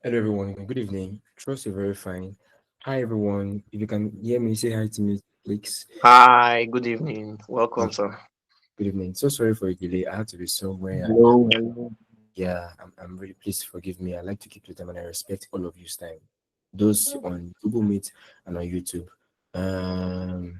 Hello, everyone. Good evening. Trust you're very fine. Hi, everyone. If you can hear me, say hi to me, please. Hi, good evening. Uh, Welcome, sir. Good evening. So sorry for the delay. I had to be somewhere, and Hello, hello. yeah, I'm really pleased. Forgive me. I like to keep the time, and I respect all of you's time. Those on Google Meet and on YouTube. Um,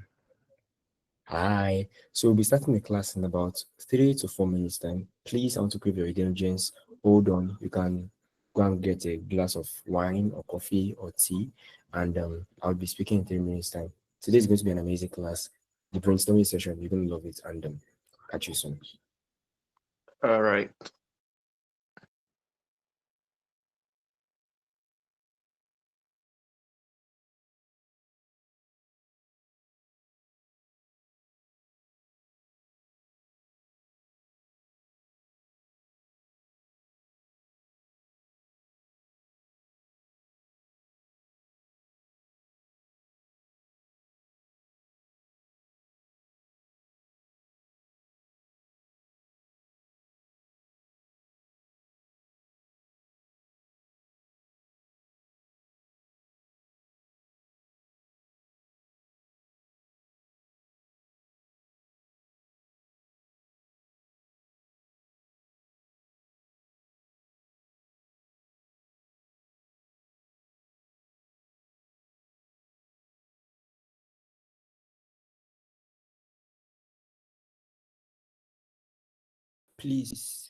Hi. So we'll be starting the class in about 3 to 4 minutes time. Please, I want to crave your indulgence. Hold on. You can go and get a glass of wine or coffee or tea, and I'll be speaking in 3 minutes time. Today is going to be an amazing class. The brainstorming session, you're going to love it, and catch you soon. All right. Please,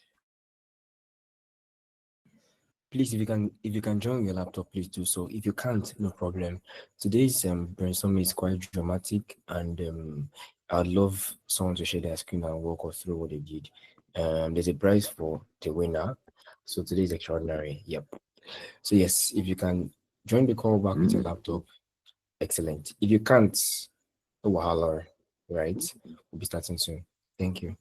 please, if you can join your laptop, please do so. If you can't, no problem. Today's brainstorming is quite dramatic, and I'd love someone to share their screen and walk us through what they did. There's a prize for the winner, so today is extraordinary. Yep. So yes, if you can join the call back with your laptop, excellent. If you can't, oh wahala, right? We'll be starting soon. Thank you.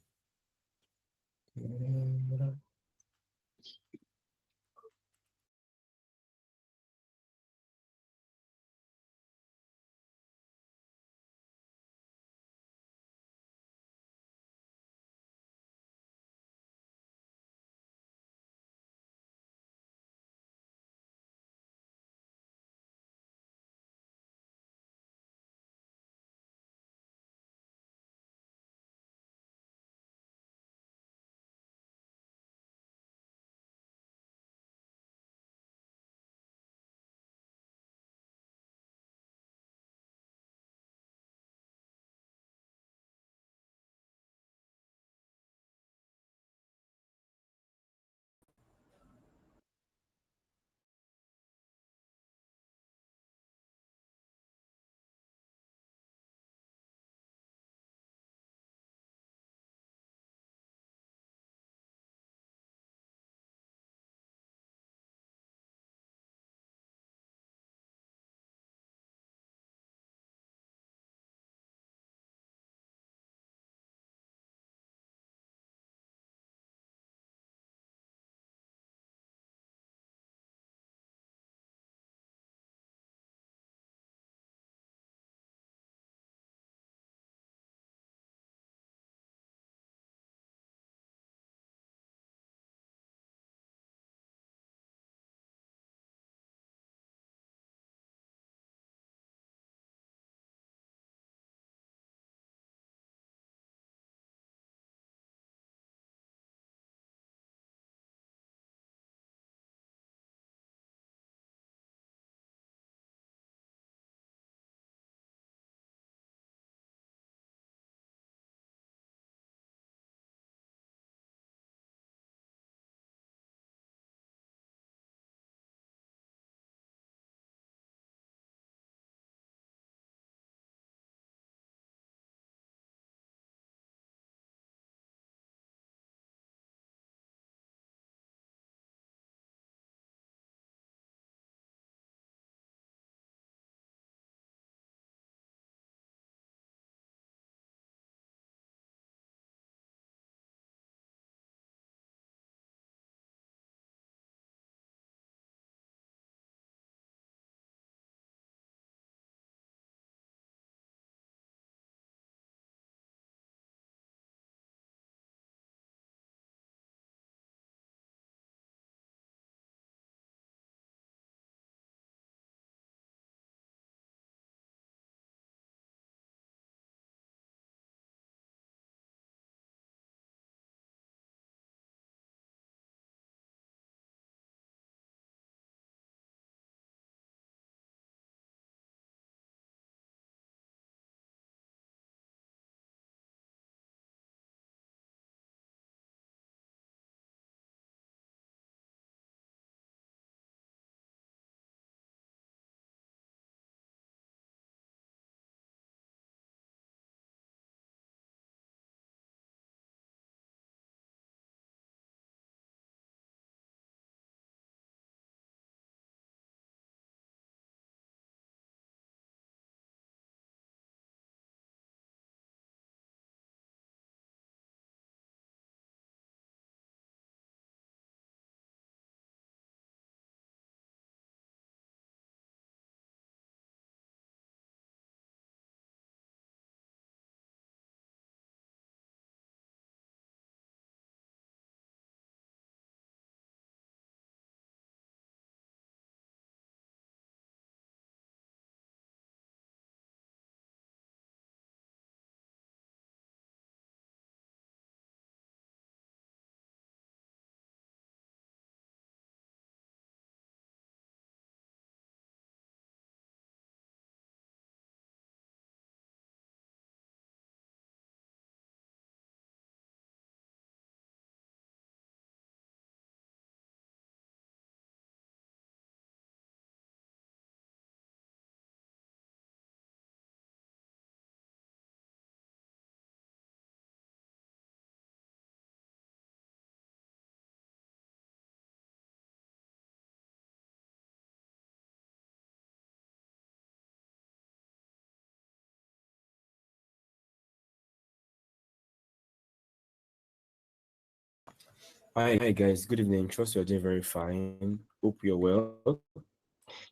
Hi guys, good evening. Trust you're doing very fine. Hope you're well.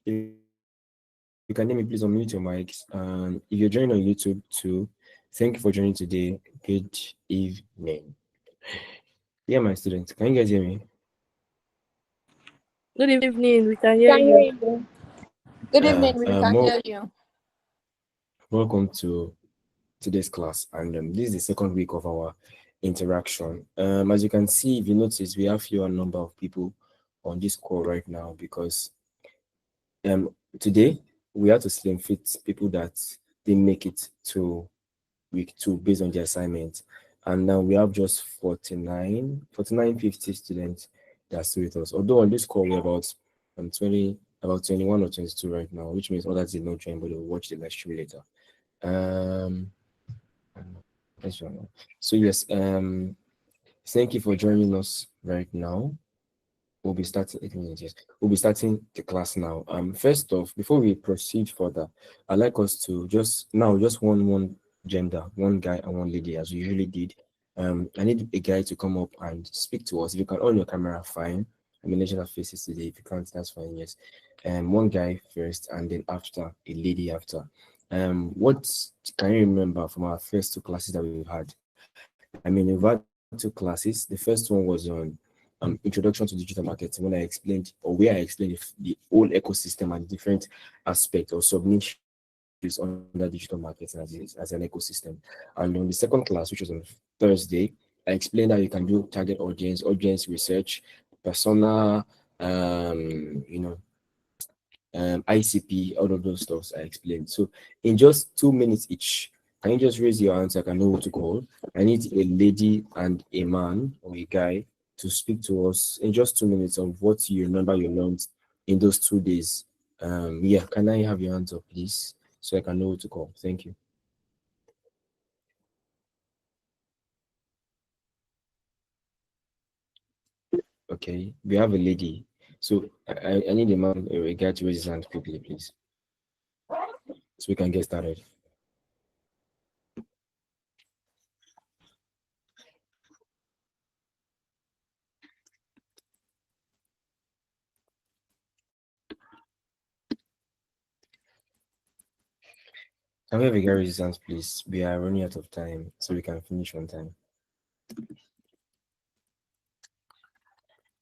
If you can hear me, please unmute your mics. If you're joining on YouTube too, thank you for joining today. Good evening. Yeah, my students, can you guys hear me? Good evening, we can hear Can hear you. you. Good evening, we can hear you. Welcome to today's class, and this is the second week of our interaction. As you can see, if you notice, we have fewer number of people on this call right now because today we have to slim fit people that didn't make it to week two based on the assignment. And now we have just 50 students that are still with us. Although on this call we're about 20 about 21 or 22 right now, which means others did not join, but they'll watch the live stream later. Um let's run on. So yes, thank you for joining us right now. We'll be starting 8 minutes. Yes, we'll be starting the class now. First off, before we proceed further, I'd like us to just one gender, one guy and one lady, as we usually did. I need a guy to come up and speak to us. If you can on your camera, fine. I mean, let's have faces today. If you can't, that's fine. Yes. One guy first, and then after a lady after. What can you remember from our first two classes that we've had? I mean, we've had two classes. The first one was on introduction to digital marketing when I explained or where I explained the whole ecosystem and different aspects or sub niches under digital marketing as an ecosystem. And on the second class, which was on Thursday, I explained how you can do target audience research, persona, ICP, all of those stuffs I explained. So in just 2 minutes each, can you just raise your hands so I can know who to call? I need a lady and a man or a guy to speak to us in just 2 minutes of what you remember you learned in those 2 days. Yeah, can I have your hands up, please, so I can know who to call? Thank you. Okay, we have a lady. So I need a man or a guy to raise his hand quickly, please, so we can get started. Can we have a guy raise his hands, please? We are running out of time, so we can finish on time.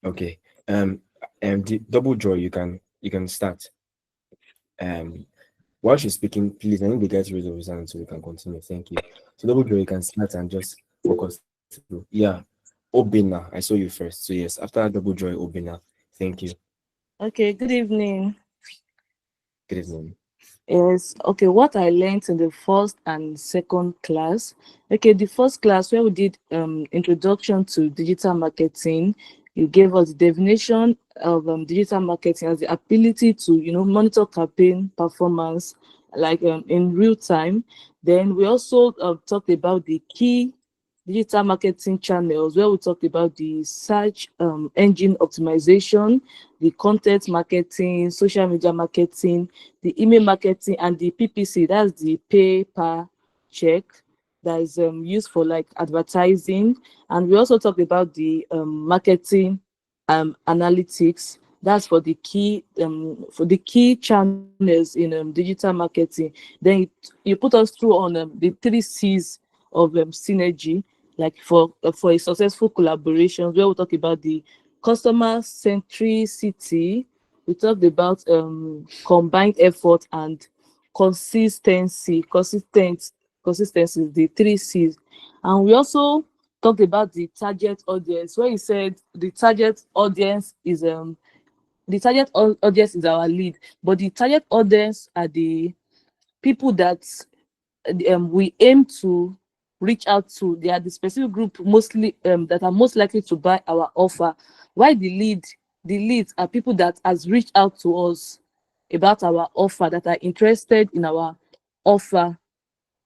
Okay. Um, the double joy, you can start. Um, while she's speaking, please, I need the guy to raise his hand so we can continue. Thank you. So double joy, you can start and just focus through. Yeah. Obina, I saw you first. So yes, after double joy, Obina. Thank you. Okay, good evening. Good evening. Yes, okay, what I learned in the first and second class. Okay, the first class where we did introduction to digital marketing, you gave us the definition of digital marketing as the ability to monitor campaign performance like in real time. Then we also talked about the key digital marketing channels where we talked about the search engine optimization, the content marketing, social media marketing, the email marketing, and the PPC, that's the pay per check, that is used for like advertising. And we also talked about the marketing analytics, that's for the key channels in digital marketing. Then you put us through on the 3 C's of synergy, like for a successful collaboration, where we talk about the customer centricity, we talked about combined effort and consistency, the 3 C's. And we also talked about the target audience, where you said the audience is our lead, but the target audience are the people that we aim to reach out to. They are the specific group mostly that are most likely to buy our offer. Why the leads are people that has reached out to us about our offer, that are interested in our offer.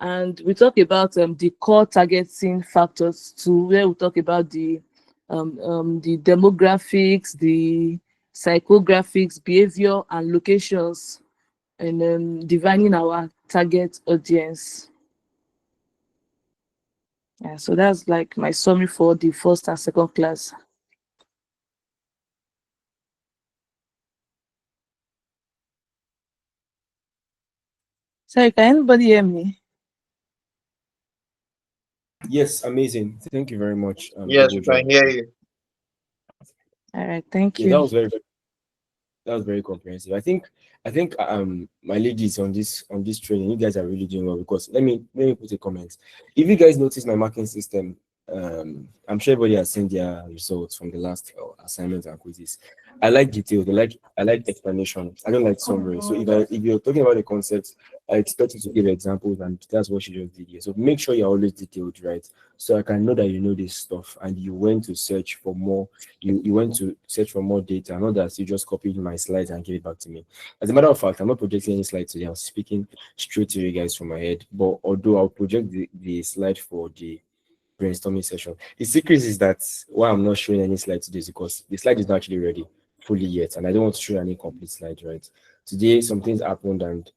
And we talk about the core targeting factors too, where we talk about the demographics, the psychographics, behavior, and locations, and defining our target audience. Yeah, so that's like my summary for the first and second class. Sorry, can anybody hear me? Yes, amazing. Thank you very much, Yes, Double we Joy. can hear you. All right, thank Yeah, that you. was that was very comprehensive. I think my ladies on this training, you guys are really doing well because let me put a comment. If you guys notice my marking system, I'm sure everybody has seen their results from the last assignments and quizzes. I like details. I like explanation. I don't like summary. So if you're talking about the concepts, I expect you to give examples, and that's what you just did here. So make sure you're always detailed, right? So I can know that you know this stuff and you went to search for more you went to search for more data, not that you just copied my slides and give it back to me. As a matter of fact, I'm not projecting any slides today. I'm speaking straight to you guys from my head. But although I'll project the slide for the brainstorming session, the secret is that why I'm not showing any slide today is because the slide is not actually ready fully yet, and I don't want to show any complete slide, right? Today, some things happened, and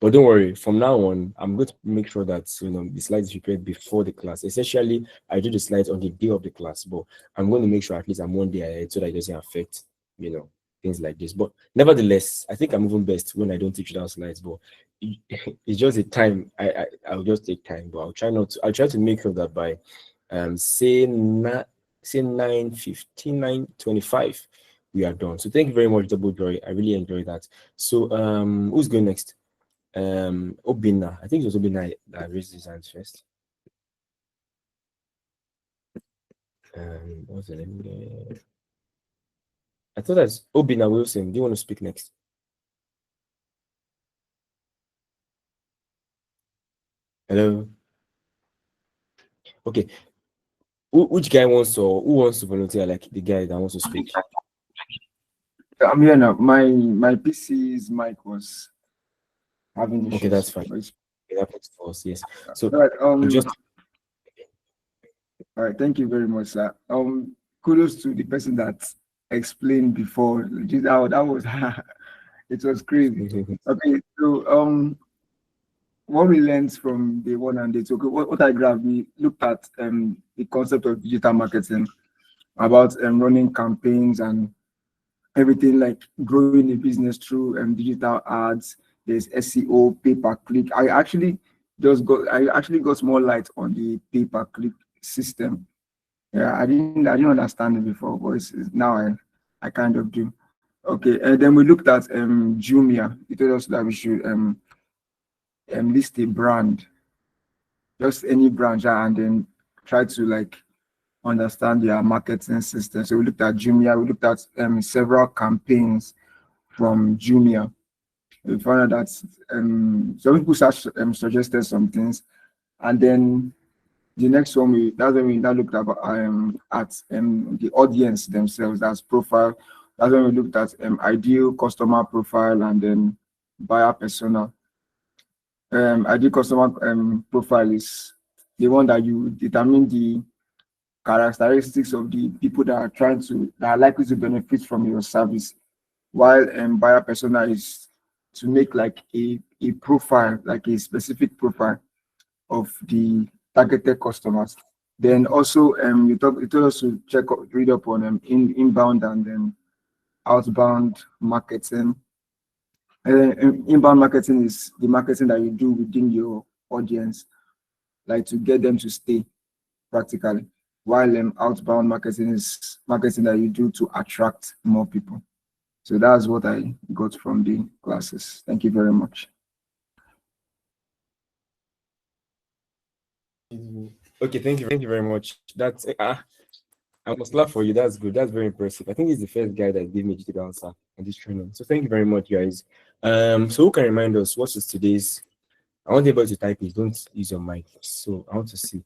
but don't worry, from now on, I'm going to make sure that the slides is prepared before the class. Essentially, I do the slides on the day of the class, but I'm going to make sure at least I'm one day ahead so that it doesn't affect, you know, things like this. But nevertheless, I think I'm even best when I don't teach without slides. But it's just a time. I'll just take time, but I'll try not to. I'll try to make sure that by say 9:15, 9:25, we are done. So thank you very much, Double Joy. I really enjoyed that. So who's going next? Obina. I think it was Obina that raised his hands first. What's the name again? I thought that's Obina Wilson. Do you want to speak next? Hello. Okay. Which guy wants to who wants to volunteer? Like the guy that wants to speak. I'm here now. My PC's mic was having Okay, issues. that's fine. But it's, It happens for us, yes. So all right. just All right. Thank you very much, sir. Kudos to the person that explained before. That was it was crazy. Okay. So what we learned from day one and day two. Okay, what I grabbed, we looked at the concept of digital marketing, about running campaigns and everything, like growing a business through digital ads. There's SEO, pay per click. I actually got more light on the pay per click system. Yeah, I didn't understand it before, but now I kind of do. Okay, and then we looked at Jumia. It told us that we should list a brand, just any brand, yeah, and then try to like understand their marketing system. So we looked at Jumia. We looked at several campaigns from Jumia. We found out that some people suggested some things, and then the next one that's when we now looked at the audience themselves, that's profile. That's when we looked at ideal customer profile and then buyer persona. Ideal customer profile is the one that you determine the characteristics of the people that are likely to benefit from your service, while buyer persona is to make like a profile, like a specific profile of the targeted customers. Then also you told us to read up on inbound and then outbound marketing. Inbound marketing is the marketing that you do within your audience, like to get them to stay practically. While outbound marketing is marketing that you do to attract more people. So that's what I got from the classes. Thank you very much. okay, thank you very much. That's I must laugh for you. That's good. That's very impressive. I think he's the first guy that gave me the answer on this training. So thank you very much, guys. So who can remind us what is today's? I want everybody to type it. Don't use your mic. So I want to see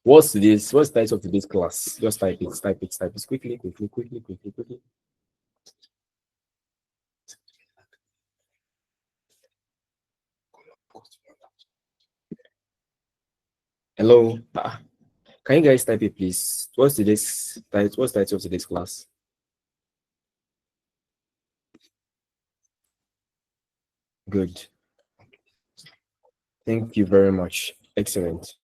what's the title of today's class. Just type it quickly. Hello. Can you guys type it, please? What's the title of today's class? Good. Thank you very much. Excellent.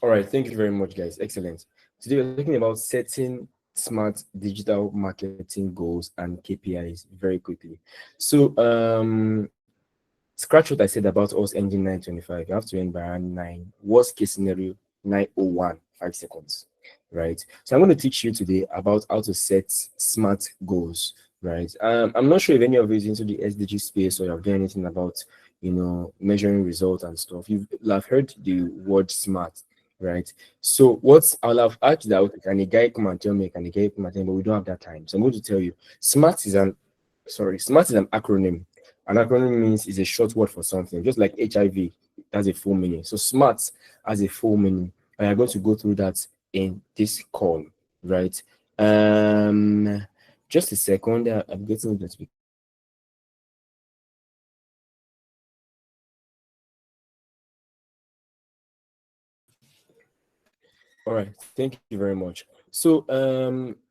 All right, thank you very much, guys. Excellent. Today we're talking about setting smart digital marketing goals and KPIs very quickly. So, scratch what I said about us ending 9:25. You have to end by around 9. Worst case scenario, 9:01, 5 seconds. Right. So I'm going to teach you today about how to set smart goals. Right. I'm not sure if any of you is into the SDG space or you've done anything about measuring results and stuff. You've have heard the word smart, right? So what's I'll have asked that, okay, can a guy come and tell me, can a guy come and tell me, but we don't have that time. So I'm going to tell you, smart is an smart is an acronym. An acronym means is a short word for something, just like HIV has a full meaning. So smart has a full meaning. And I'm going to go through that in this call, right? Um, just a second. I'm getting that. All right, thank you very much. So,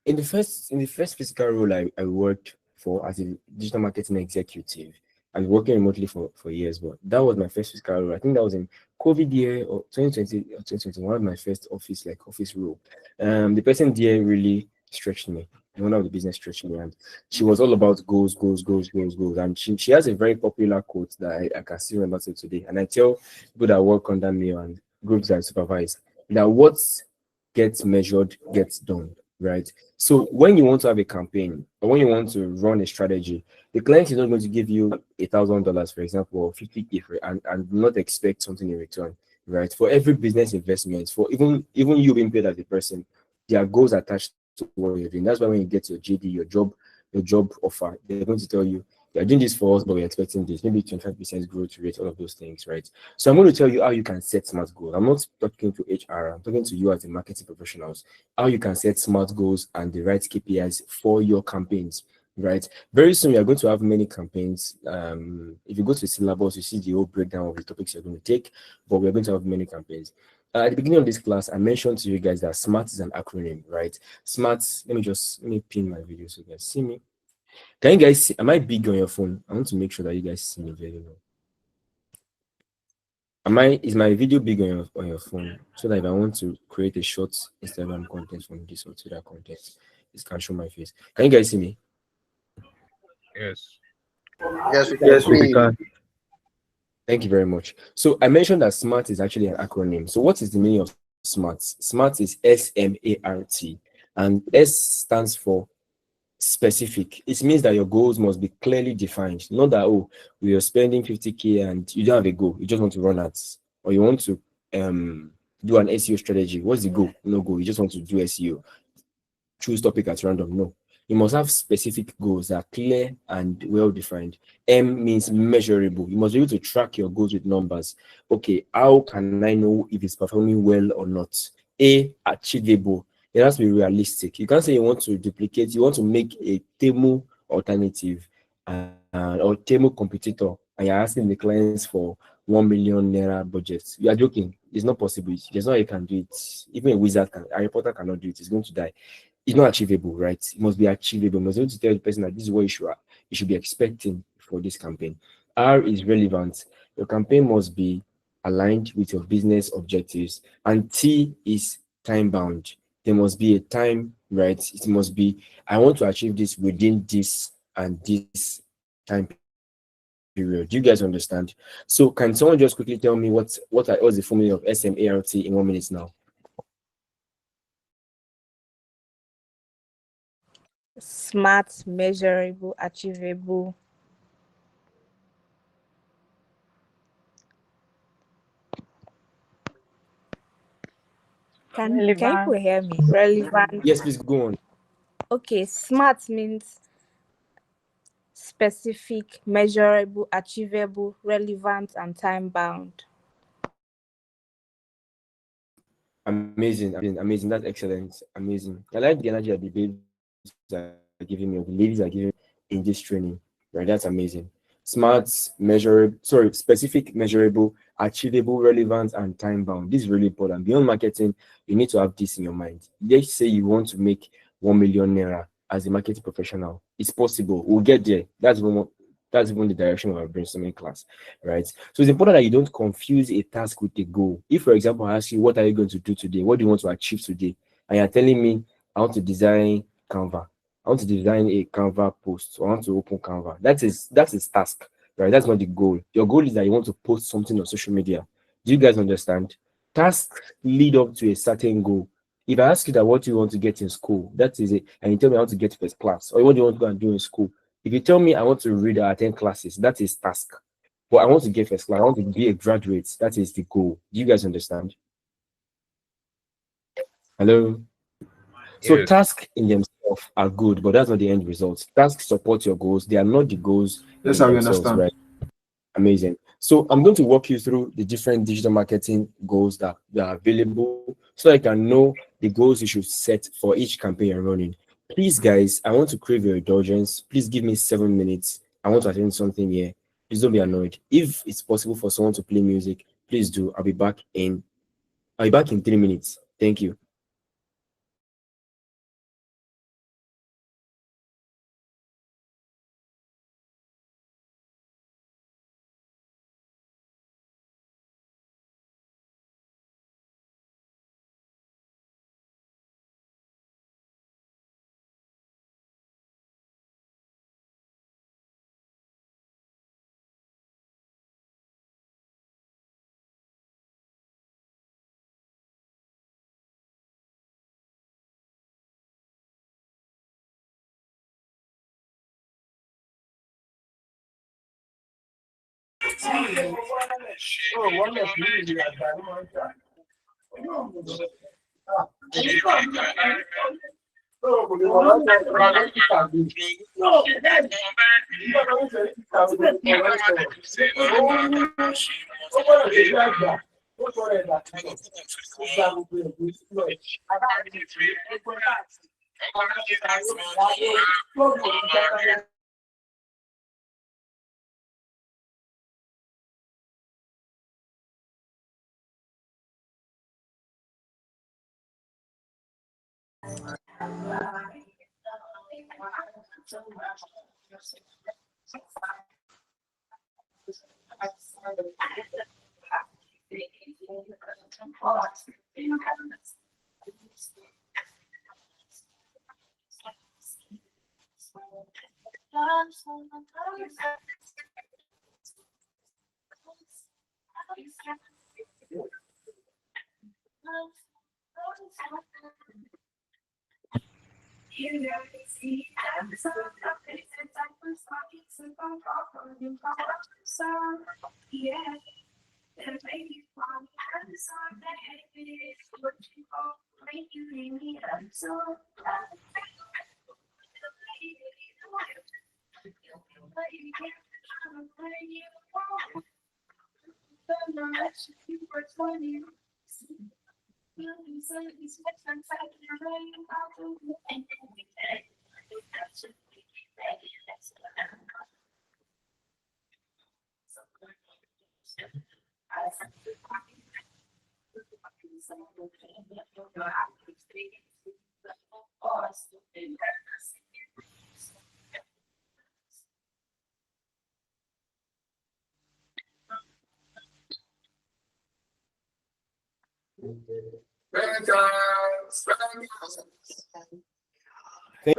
in the first physical role I worked for as a digital marketing executive, and working remotely for years, but that was my first physical role. I think that was in COVID year or 2020 or 2021, my first office role. The person there really stretched me. The owner of the business stretched me, and she was all about goals, goals, goals, goals, goals. And she has a very popular quote that I can still remember till today. And I tell people that work under me and groups that I supervise that what gets measured gets done, right? So when you want to have a campaign or when you want to run a strategy, the client is not going to give you $1,000, for example, or 50K and not expect something in return, right? For every business investment, for even you being paid as a person, there are goals attached to what you're doing. That's why when you get your JD, your job offer, they're going to tell you, you're doing this for us, but we're expecting this, maybe 25% growth rate, all of those things, right? So I'm going to tell you how you can set smart goals. I'm not talking to HR, I'm talking to you as a marketing professionals, how you can set smart goals and the right KPIs for your campaigns, right? Very soon we are going to have many campaigns. If you go to the syllabus, you see the whole breakdown of the topics you're going to take, but we're going to have many campaigns. At the beginning of this class, I mentioned to you guys that SMART is an acronym, right? SMART, let me pin my video so you guys see me. Can you guys see? Am I big on your phone? I want to make sure that you guys see me very well. Is my video big on your phone so that if I want to create a short Instagram content from this or to that content, it can show my face. Can you guys see me? Yes. Yes, we can Yes, we see you. can. Thank you very much. So I mentioned that SMART is actually an acronym. So what is the meaning of SMART? SMART is SMART, and S stands for specific. It means that your goals must be clearly defined. Not that, oh, we are spending 50K and you don't have a goal. You just want to run ads or you want to do an SEO strategy. What's the goal? No goal. You just want to do SEO. Choose topic at random. No. You must have specific goals that are clear and well defined. M means measurable. You must be able to track your goals with numbers. Okay, how can I know if it's performing well or not? A, achievable. It has to be realistic. You can't say you want to duplicate, you want to make a Temu alternative or Temu competitor, and you're asking the clients for 1 million naira budget. You are joking. It's not possible. There's no way you can do it. Even a wizard can, a reporter cannot do it. It's going to die. It's not achievable, right? It must be achievable. You must be able to tell the person that this is what you should be expecting for this campaign. R is relevant. Your campaign must be aligned with your business objectives. And T is time bound. There must be a time, right? It must be, I want to achieve this within this and this time period. Do you guys understand? So can someone just quickly tell me what's the formula of SMART in 1 minute now? Smart, measurable, achievable. Can you Relevant. hear me? Relevant. Yes, please go on. Okay, smart means specific, measurable, achievable, relevant, and time bound. Amazing. That's excellent. Amazing. I like the energy that the babes are giving me, or the ladies are giving me in this training. Right, that's amazing. Smart, specific, measurable, achievable, relevant, and time bound. This is really important. Beyond marketing, you need to have this in your mind. Let's say you want to make 1 million naira as a marketing professional. It's possible. We'll get there. That's one more. That's even the direction of our brainstorming class, right? So it's important that you don't confuse a task with a goal. If, for example, I ask you, what are you going to do today? What do you want to achieve today? And you're telling me, I want to design Canva. I want to design a Canva post. I want to open Canva. That is task, right? That's not the goal. Your goal is that you want to post something on social media. Do you guys understand? Tasks lead up to a certain goal. If I ask you that what do you want to get in school, that is it, and you tell me I want to get first class, or what do you want to go and do in school? If you tell me I want to read or attend classes, that is task. But I want to get first class, I want to be a graduate, that is the goal. Do you guys understand? Hello? So Yes. tasks in themselves are good, but that's not the end result. Tasks support your goals. They are not the goals Yes, in sir, we themselves, understand. right? Amazing. So I'm going to walk you through the different digital marketing goals that are available so I can know the goals you should set for each campaign you're running. Please, guys, I want to crave your indulgence. Please give me 7 minutes. I want to attend something here. Please don't be annoyed. If it's possible for someone to play music, please do. I'll be back in 3 minutes. Thank you.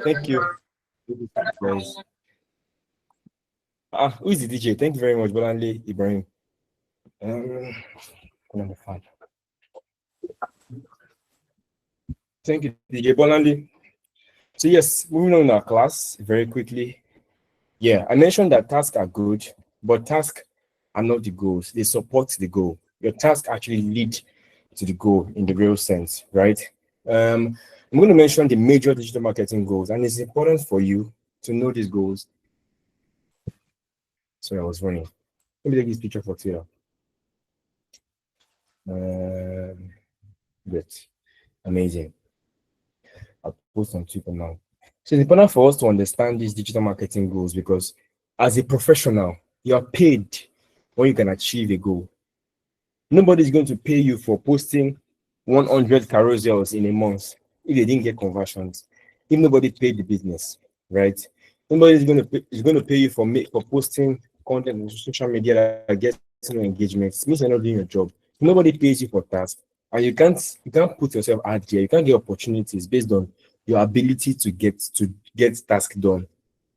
Thank you. Guys. Who is the DJ? Thank you very much, Bolanle Ibrahim. Number 5. Thank you, DJ Bolanle. So yes, moving on in our class very quickly. Yeah, I mentioned that tasks are good, but tasks are not the goals. They support the goal. Your tasks actually lead to the goal in the real sense, right? I'm going to mention the major digital marketing goals, and it's important for you to know these goals. Sorry, I was running. Let me take this picture for Twitter. Great. Amazing. I'll post on Twitter now. So it's important for us to understand these digital marketing goals because as a professional, you are paid when you can achieve a goal. Nobody's going to pay you for posting 100 carousels in a month if they didn't get conversions. If nobody paid the business, right? Somebody is going to pay you for posting content on social media that gets no engagement. It means you're not doing your job. Nobody pays you for tasks, and you can't put yourself out there. You can't get opportunities based on your ability to get tasks done.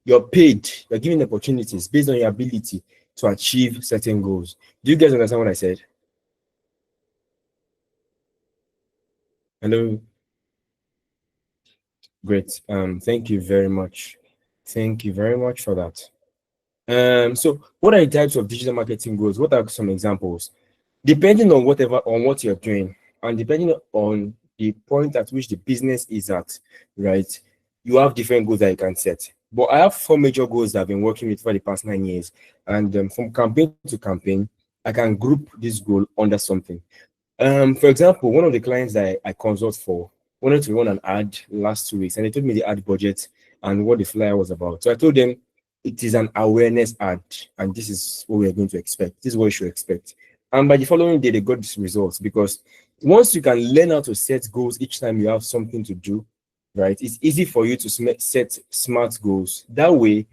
You're paid. You're given opportunities based on your ability to achieve certain goals. Do you guys understand what I said? Hello. Great. Thank you very much. Thank you very much for that. So what are the types of digital marketing goals? What are some examples? Depending on what you're doing, and depending on the point at which the business is at, right? You have different goals that you can set. But I have four major goals that I've been working with for the past 9 years. And from campaign to campaign, I can group this goal under something. For example, one of the clients that I consult for wanted to run an ad last 2 weeks, and they told me the ad budget and what the flyer was about. So I told them it is an awareness ad, and this is what we are going to expect. This is what you should expect. And by the following day, they got these results because once you can learn how to set goals each time you have something to do, right? It's easy for you to set smart goals. That way,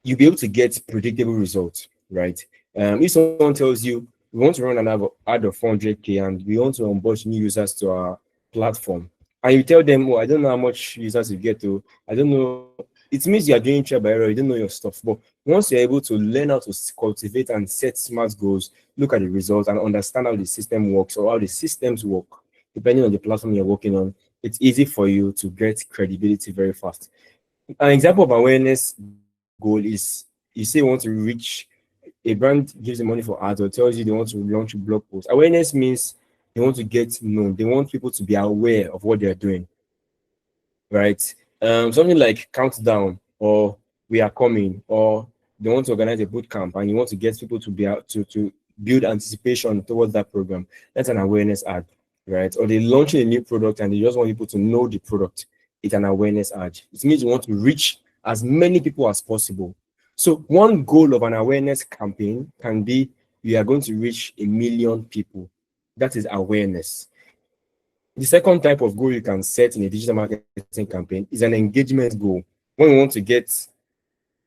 you'll be able to get predictable results, right? If someone tells you we want to run an ad of 400K and we want to onboard new users to our platform, and you tell them, "Oh, I don't know how much users you get to, I don't know." It means you are doing trial by error. You don't know your stuff. But once you're able to learn how to cultivate and set smart goals, look at the results, and understand how the system works or how the systems work, depending on the platform you're working on, it's easy for you to get credibility very fast. An example of awareness goal is you say you want to reach a brand, gives you money for ads or tells you they want to launch a blog post. Awareness means they want to get known. They want people to be aware of what they're doing, right? Something like countdown or we are coming, or they want to organize a boot camp and you want to get people to be out to build anticipation towards that program. That's an awareness ad, right? Or they launching a new product and they just want people to know the product. It's an awareness ad. It means you want to reach as many people as possible. So one goal of an awareness campaign can be we are going to reach 1 million people. That is awareness. The second type of goal you can set in a digital marketing campaign is an engagement goal. When you want to get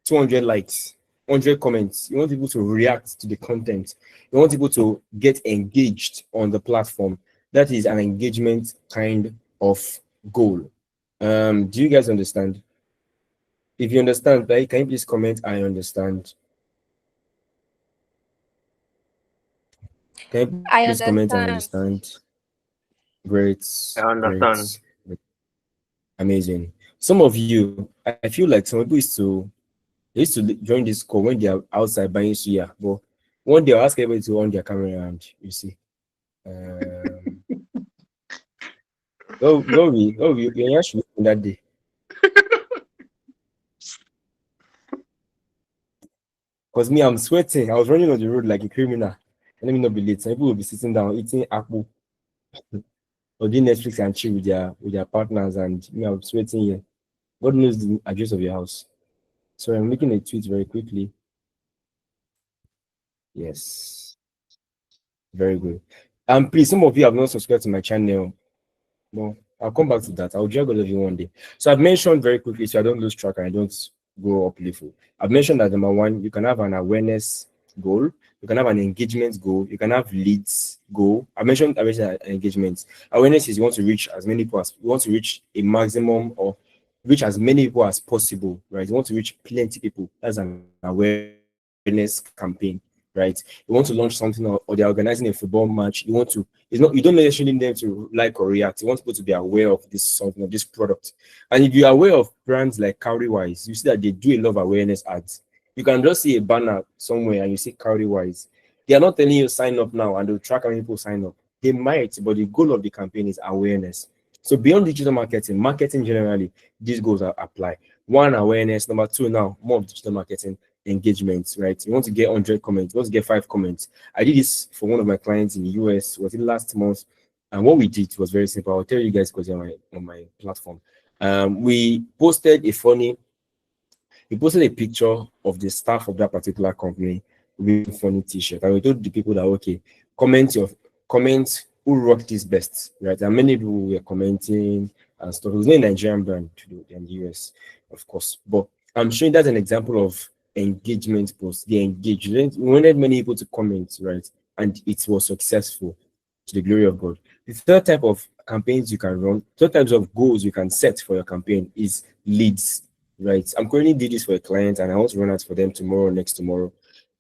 200 likes, 100 comments, you want people to react to the content, you want people to get engaged on the platform. That is an engagement kind of goal. Do you guys understand? If you understand, like, can you please comment? I understand. Can you please I comment? I understand. understand. Great, I understand. great, amazing. Some of you, I feel like some people used to join this call when they are outside buying suya, but one day I'll ask everybody to on their camera and you see. Um, you're actually that day. Because me, I'm sweating. I was running on the road like a criminal. And let me not be late. Some people will be sitting down eating apple or doing Netflix and chill with their partners, and me, I'm sweating here. God knows the address of your house. So I'm making a tweet very quickly. Yes, very good. Please, some of you have not subscribed to my channel. No, I'll come back to that. I'll drag all of you one day. So I've mentioned very quickly, so I don't lose track and I don't go up level. I've mentioned that number one, you can have an awareness goal, you can have an engagement goal, you can have leads goal. I mentioned awareness and engagement. Awareness is you want to reach as many people as you want to reach a maximum or reach as many people as possible, right? You want to reach plenty people. That's an awareness campaign, right? You want to launch something or they're organizing a football match. You don't necessarily need them to like or react. You want people to be aware of this something or this product. And if you're aware of brands like Cowrywise, you see that they do a lot of awareness ads. You can just see a banner somewhere and you see Cowrywise. They are not telling you sign up now and they'll track how many people sign up. They might, but the goal of the campaign is awareness. So beyond digital marketing generally, these goals are apply. One, awareness. Number two, now more of digital marketing engagement, right? You want to get 100 comments, you want to get 5 comments. I did this for one of my clients in the US, was it last month? And what we did was very simple. I'll tell you guys because you're on my platform. We posted a funny he posted a picture of the staff of that particular company wearing funny t-shirt. And we told the people that okay, comment who rocked this best, right? And many people were commenting and stuff. It was not a Nigerian brand in the US, of course. But I'm showing that's an example of engagement post. They engaged. We wanted many people to comment, right? And it was successful to the glory of God. The third type of campaigns you can run, third types of goals you can set for your campaign is leads, right? I'm currently doing this for a client and I want to run out for them tomorrow, next tomorrow.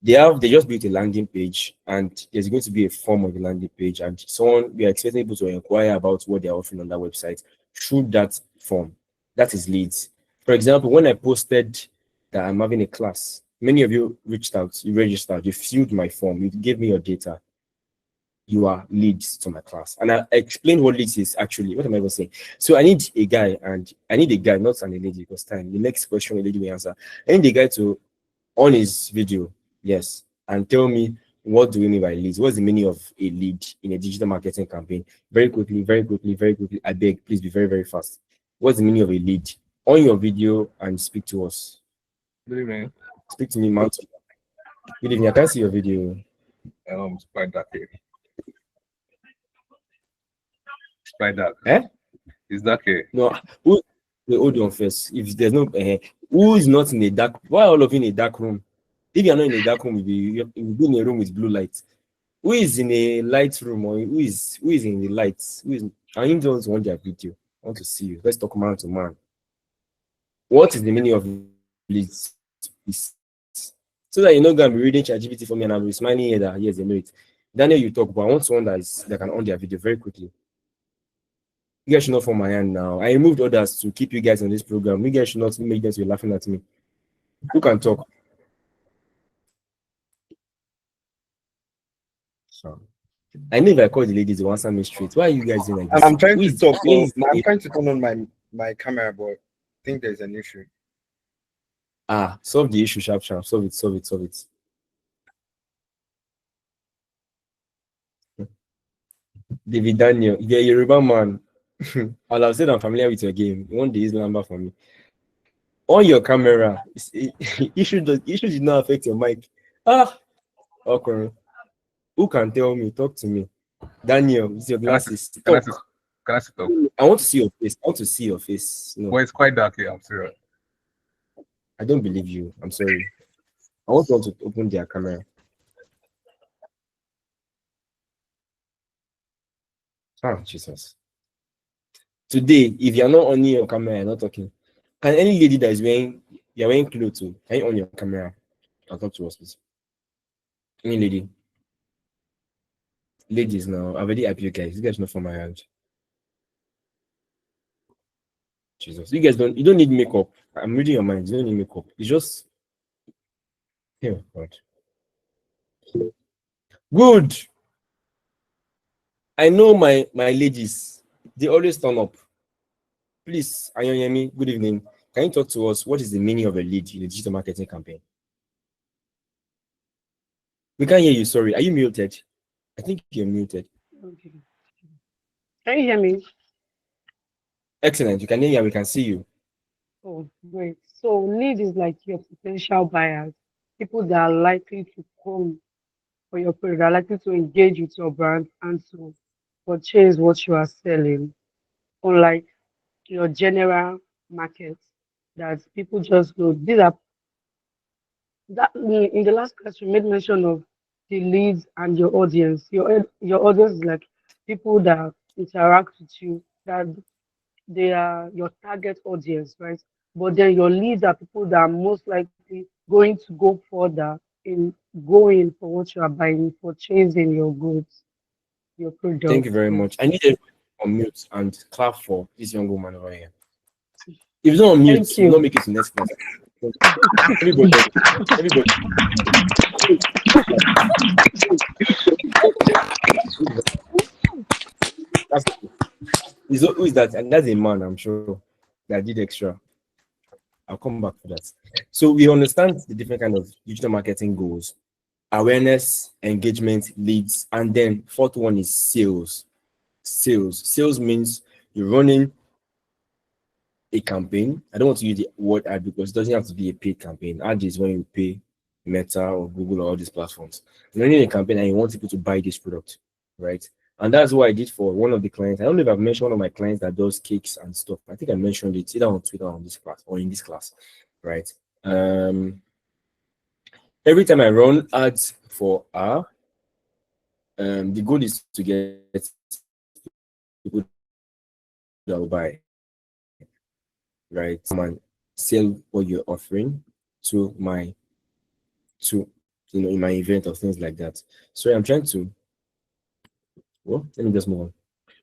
They just built a landing page and there's going to be a form on the landing page and someone we are expecting people to inquire about what they're offering on that website through that form. That is leads. For example, when I posted that I'm having a class, many of you reached out, you registered, you filled my form, you gave me your data. You are leads to my class. And I explained what leads is actually. What am I even saying? So I need a guy, and I need a guy, not an lady, because time. The next question a lady will answer. I need the guy to on his video, yes, and tell me what do we mean by leads? What's the meaning of a lead in a digital marketing campaign? Very quickly, very quickly, very quickly. I beg, please be very, very fast. What's the meaning of a lead? On your video and speak to us. Good evening. Speak to me, man. Good evening. I can't see your video. It's quite dark here. It's quite dark. Eh? It's dark here. No, who hold on first. If there's no who is not in a dark, why all of you in a dark room? If you're not in a dark room, you'll be in a room with blue light. Who is in a light room or who is in the lights? Who is I need to want their video. I want to see you. Let's talk man to man. What is the meaning of leads? So that you're not gonna be reading ChatGPT for me and I'll be smiling here that yes, they know it. Daniel, you talk, but I want someone that can on their video very quickly. You guys should not form my hand now. I removed others to keep you guys on this program. You guys should not make them to be laughing at me. Who can talk? So, I know if I call the ladies, they will answer me straight. Why are you guys doing like this? I'm trying to talk. who is- I'm trying to turn on my camera, but I think there's an issue. Solve the issue, sharp. Solve it. David Daniel, you're a Yoruba man. I'll have said I'm familiar with your game. One day is number for me. On your camera, issue did not affect your mic. Okay. Who can tell me? Talk to me. Daniel, it's your glasses. Can I talk? I want to see your face. No, Well, it's quite dark here. I'm serious. I don't believe you. I'm sorry. I want them to open their camera. Jesus. Today, if you're not on your camera, you're not talking. Can any lady that is wearing clothes, can you on your camera and talk to us, please? Any lady? Ladies now, I've already hyped you guys. You guys know from my hand. Jesus. You don't need makeup. I'm reading your mind. You don't need makeup. It's just God. Good. I know my ladies, they always turn up. Please, Ayoyemi, good evening. Can you talk to us? What is the meaning of a lead in a digital marketing campaign? We can't hear you. Sorry. Are you muted? I think you're muted. Okay. Can you hear me? Excellent. You can hear you and we can see you. Oh, great. So lead is like your potential buyers, people that are likely to come for your product, are likely to engage with your brand and to purchase what you are selling. Unlike your general market that people just go. These are that in the last class you made mention of the leads and your audience. Your audience is like people that interact with you, that they are your target audience, right? But then your leads are people that are most likely going to go further in going for what you are buying, purchasing your goods, your Thank you products. very Yes. much. I need everyone on mute and clap for this young woman over here. If it's not on mute, Thank you will you. not make it to next class. Everybody. Who is that? And that's a man, I'm sure, that did extra. I'll come back for that. So we understand the different kind of digital marketing goals: awareness, engagement, leads, and then fourth one is sales. Sales means you're running a campaign. I don't want to use the word ad because it doesn't have to be a paid campaign. Ad is when you pay Meta or Google or all these platforms. You're running a campaign and you want people to buy this product, right? And that's what I did for one of the clients. I don't know if I've mentioned one of my clients that does cakes and stuff. I think I mentioned it either on Twitter or on this class or in this class, right? Um, every time I run ads for her, the goal is to get people that will buy, right? Come and sell what you're offering to my to in my event or things like that. So I'm trying to well, let me just move on.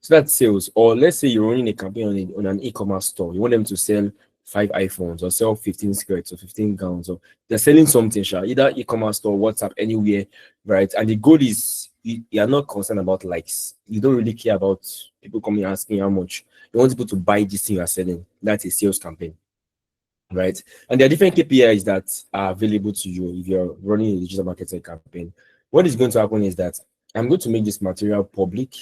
So that's sales. Or let's say you're running a campaign on an e-commerce store. You want them to sell 5 iPhones or sell 15 skirts or 15 gowns, or they're selling something, either e-commerce store, WhatsApp, anywhere, right? And the goal is you are not concerned about likes. You don't really care about people coming asking how much. You want people to buy this thing you are selling. That's a sales campaign, right? And there are different KPIs that are available to you if you're running a digital marketing campaign. What is going to happen is that I'm going to make this material public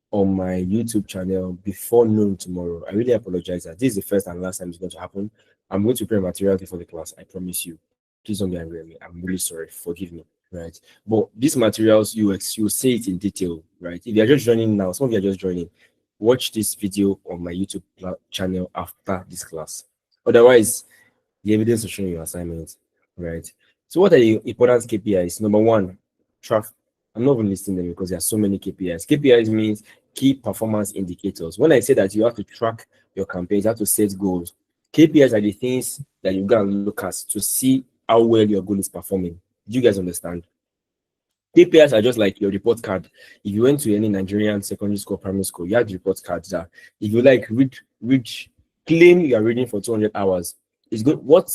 on my YouTube channel before noon tomorrow. I really apologize that this is the first and last time it's going to happen. I'm going to prepare material for the class. I promise you. Please don't be angry at me. I'm really sorry. Forgive me. Right. But these materials, you see it in detail, right? If you're just joining now, some of you are just joining, watch this video on my YouTube channel after this class. Otherwise, the evidence will show your assignment, right? So what are the important KPIs? Number one, traffic. I'm not even listing them because there are so many KPIs. KPIs means key performance indicators. When I say that you have to track your campaigns, you have to set goals. KPIs are the things that you go and look at to see how well your goal is performing. Do you guys understand? KPIs are just like your report card. If you went to any Nigerian secondary school, primary school, you had report cards that if you like claim you are reading for 200 hours, it's good. What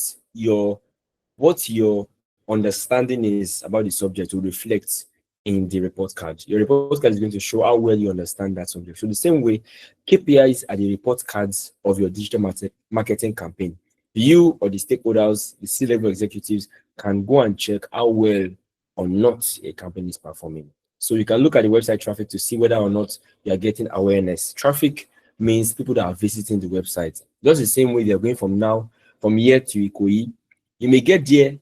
your understanding is about the subject will reflect in the report card. Your report card is going to show how well you understand that subject. So the same way, KPIs are the report cards of your digital marketing campaign. You or the stakeholders, the C-level executives can go and check how well or not a company is performing. So you can look at the website traffic to see whether or not you are getting awareness. Traffic means people that are visiting the website. Just the same way they're going from here to Ikoyi. You may get there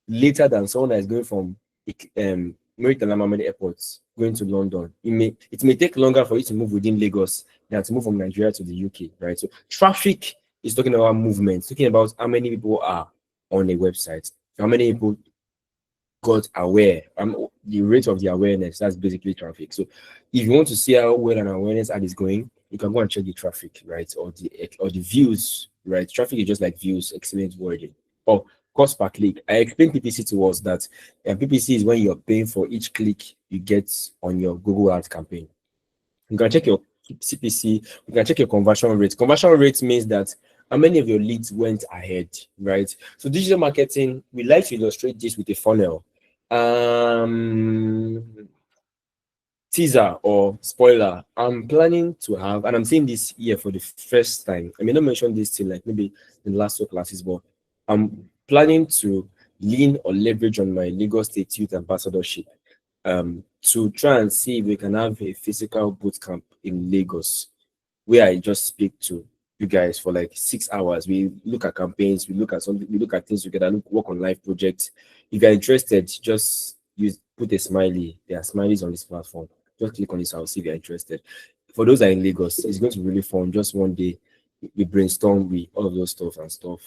later than someone that is going from Maritime Mamadi Airport going to London. It may take longer for you to move within Lagos than to move from Nigeria to the UK, right? So traffic is talking about movement, talking about how many people are on a website, how many people got aware. The rate of the awareness, that's basically traffic. So if you want to see how well an awareness ad is going, you can go and check the traffic, right? Or the views, right? Traffic is just like views, excellent wording. Or cost per click. I explained PPC to us that PPC is when you're paying for each click you get on your Google Ads campaign. You can check your CPC, you can check your conversion rate. Conversion rate means that how many of your leads went ahead, right? So digital marketing, we like to illustrate this with a funnel. Teaser or spoiler, I'm planning to have, and I'm saying this year for the first time. I may not mention this till like maybe in the last two classes, but I'm planning to lean or leverage on my Lagos State Youth Ambassadorship to try and see if we can have a physical boot camp in Lagos where I just speak to you guys for like 6 hours. We look at campaigns, we look at something, we look at things together, work on live projects. If you're interested, just put a smiley. There are smileys on this platform. Just click on this. I'll see if you're interested. For those that are in Lagos, it's going to be really fun. Just one day, we brainstorm, we all of those stuff and stuff.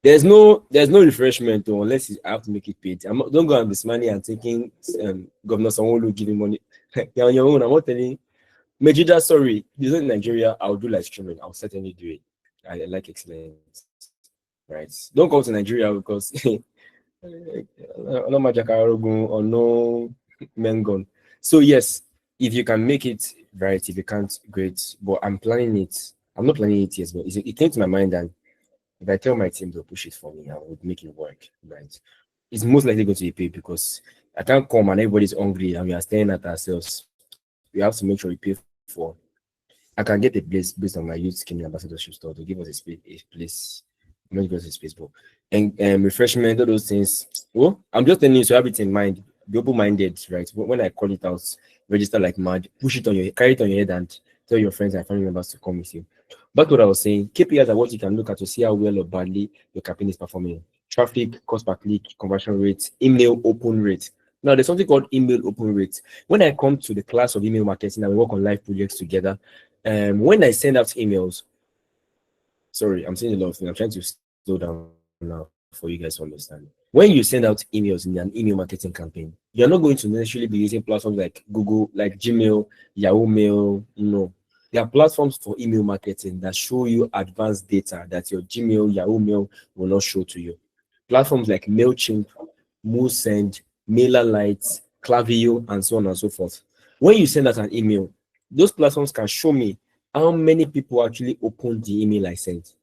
There's no refreshment though, unless I have to make it paid. Don't go and be smiling and thinking Governor Sanwo-Olu giving money. You're on your own. I'm not telling. Mejida, sorry, if it's not in Nigeria, I'll do live streaming. I'll certainly do it. I like excellence, right? Don't come to Nigeria because no Majakarogun or no Mengon. So yes, if you can make it, right? If you can't, great. But I'm planning it. I'm not planning it yet, but it came to my mind, and if I tell my team to push it for me, I would make it work, right? It's most likely going to be paid because I can't come and everybody's hungry and we are staying at ourselves. We have to make sure we pay for. I can get a place based on my youth skinny ambassadorship store to give us a place. Not give us a space, but and refreshment, all those things. Well, I'm just telling you to have it in mind. Be open-minded, right? When I call it out, register like mad, carry it on your head, and tell your friends and family members to come with you. But what I was saying, KPIs are what you can look at to see how well or badly your campaign is performing. Traffic, cost per click, conversion rate, email open rate. Now, there's something called email open rate. When I come to the class of email marketing and we work on live projects together, when I send out emails, sorry, I'm saying a lot of things. I'm trying to slow down now for you guys to understand. When you send out emails in an email marketing campaign, you're not going to necessarily be using platforms like Google, like Gmail, Yahoo Mail. No. There are platforms for email marketing that show you advanced data that your Gmail, Yahoo Mail will not show to you. Platforms like MailChimp, MoveSend, MailerLite, Klaviyo, and so on and so forth. When you send out an email, those platforms can show me how many people actually opened the email I sent.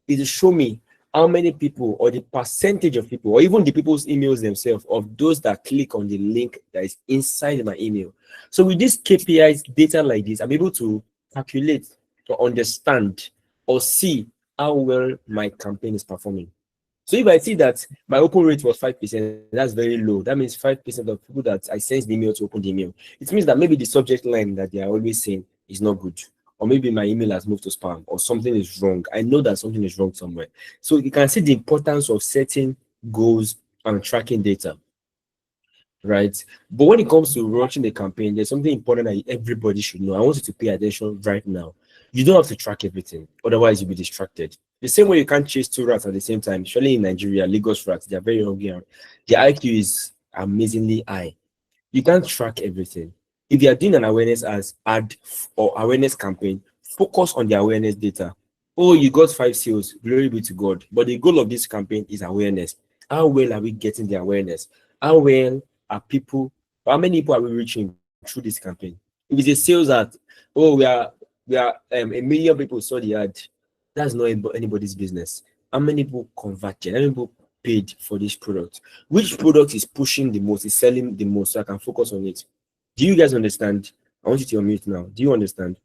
It will show me how many people or the percentage of people or even the people's emails themselves of those that click on the link that is inside my email. So with these KPIs data like this, I'm able to calculate or understand or see how well my campaign is performing. So if I see that my open rate was 5%, that's very low. That means 5% of people that I send the email to open the email. It means that maybe the subject line that they are always saying is not good. Or maybe my email has moved to spam or something is wrong. I know that something is wrong somewhere. So you can see the importance of setting goals and tracking data, right? But when it comes to launching a campaign, there's something important that everybody should know. I want you to pay attention right now. You don't have to track everything, otherwise you'll be distracted. The same way you can't chase two rats at the same time, especially in Nigeria, Lagos rats, they're very hungry. The IQ is amazingly high. You can't track everything. If you are doing an awareness as ad or awareness campaign, focus on the awareness data. Oh, you got 5 sales, glory be to God. But the goal of this campaign is awareness. How well are we getting the awareness? How well are people, how many people are we reaching through this campaign? If it's a sales ad, oh, we are 1 million people saw the ad. That's not anybody's business. How many people converted? How many people paid for this product? Which product is pushing the most, is selling the most, so I can focus on it? Do you guys understand? I want you to unmute now. Do you understand?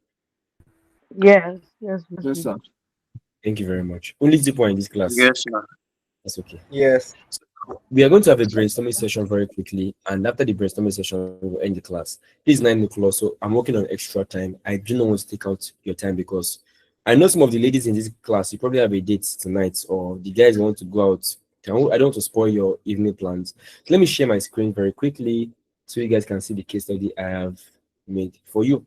Yes, yes, yes, Yes, we sir. do. Thank you very much. Only 2 point in this class. Yes, sir. That's okay. Yes. We are going to have a brainstorming session very quickly, and after the brainstorming session, we'll end the class. It's 9 o'clock, so I'm working on extra time. I do not want to take out your time because I know some of the ladies in this class, you probably have a date tonight, or the guys want to go out. I don't want to spoil your evening plans. So let me share my screen very quickly so you guys can see the case study I have made for you.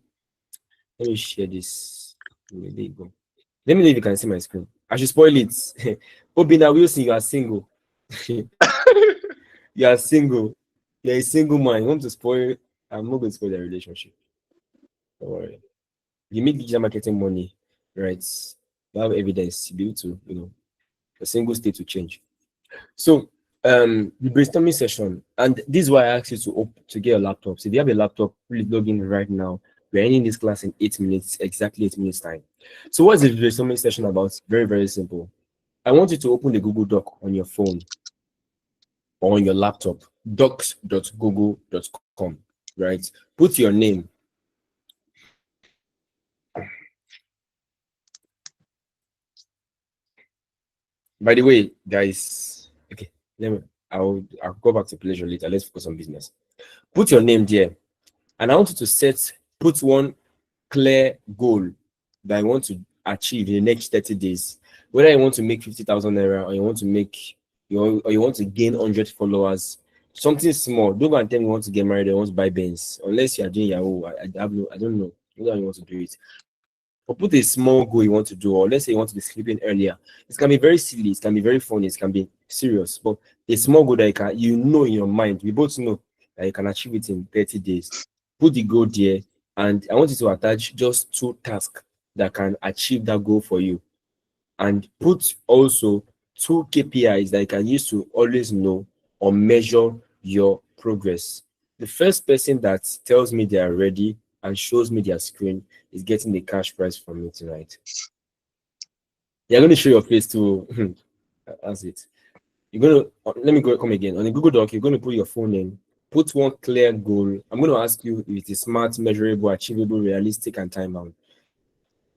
Let me share this. There you go. Let me know if you can see my screen. I should spoil it. Obina Wilson, you are single. You are single. You're a single man. You want to spoil. I'm not going to spoil the relationship. Don't worry. You make digital marketing money, right? You have evidence. Be able to, a single state to change. So, the brainstorming session, and this is why I asked you to get a laptop. So if you have a laptop, please log in right now. We're ending this class in 8 minutes, exactly 8 minutes time. So, what's the brainstorming session about? Very, very simple. I want you to open the Google Doc on your phone or on your laptop, docs.google.com, right? Put your name. By the way, guys, okay, let me. I'll go back to pleasure later. Let's focus on business. Put your name there, and I want you to put one clear goal that I want to achieve in the next 30 days. Whether you want to make 50,000 naira or you want to or you want to gain 100 followers, something small. Don't go and tell me you want to get married or you want to buy Benz, unless you are doing Yahoo. I don't know. I don't know how you want to do it. But put a small goal you want to do, or let's say you want to be sleeping earlier. It can be very silly, it can be very funny, it can be serious, but a small goal that you know in your mind, we both know that you can achieve it in 30 days. Put the goal there, and I want you to attach just 2 tasks that can achieve that goal for you. And put also 2 KPIs that you can use to always know or measure your progress. The first person that tells me they are ready and shows me their screen is getting the cash prize from me tonight. You're going to show your face to that's it. You're going to let me come again. On the Google Doc, you're going to put your phone in, put one clear goal. I'm going to ask you if it is smart, measurable, achievable, realistic, and time bound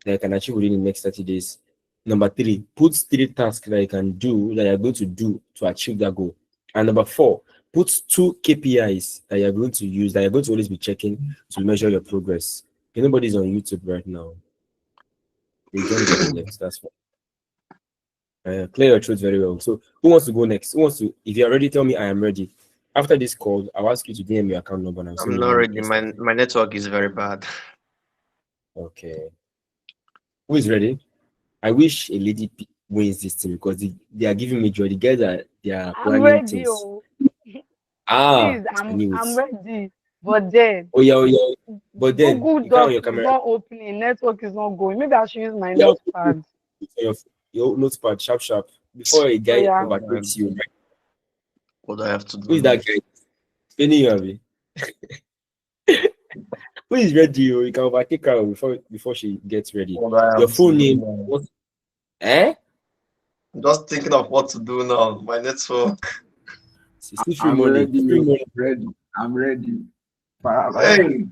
that you can achieve within the next 30 days. Number 3, put 3 tasks that you can do that you're going to do to achieve that goal. And number 4, put 2 KPIs that you're going to use, that you're going to always be checking to measure your progress. Okay, nobody's on YouTube right now. They joined the left. That's fine. Clear your throat very well. So who wants to go next? Who wants to? If you're ready, tell me I am ready. After this call, I'll ask you to DM your account number and I'll send I'm you not money ready. My instantly. my network is very bad. Okay. Who is ready? I wish a lady wins this thing because they are giving me joy. The guys they are I'm planning ready, things. oh. Ah, Please, I knew it. I'm ready. But then Oh yeah, oh yeah. But then Google you can't on Docs your is camera. not opening, network is not going. Maybe I should use my You have to notepad. put on your notepad sharp sharp before a Oh guy yeah. overtakes you. What do I have to Who do is that next? guy? Spinning you, Abby. Who is ready? Oh, you can overtake her before she gets ready. What do I Your have full to do name. now? What? Eh? I'm just thinking of what to do now. My network. It's still free I'm Monday. ready. Free Monday. Ready. I'm ready. Hey,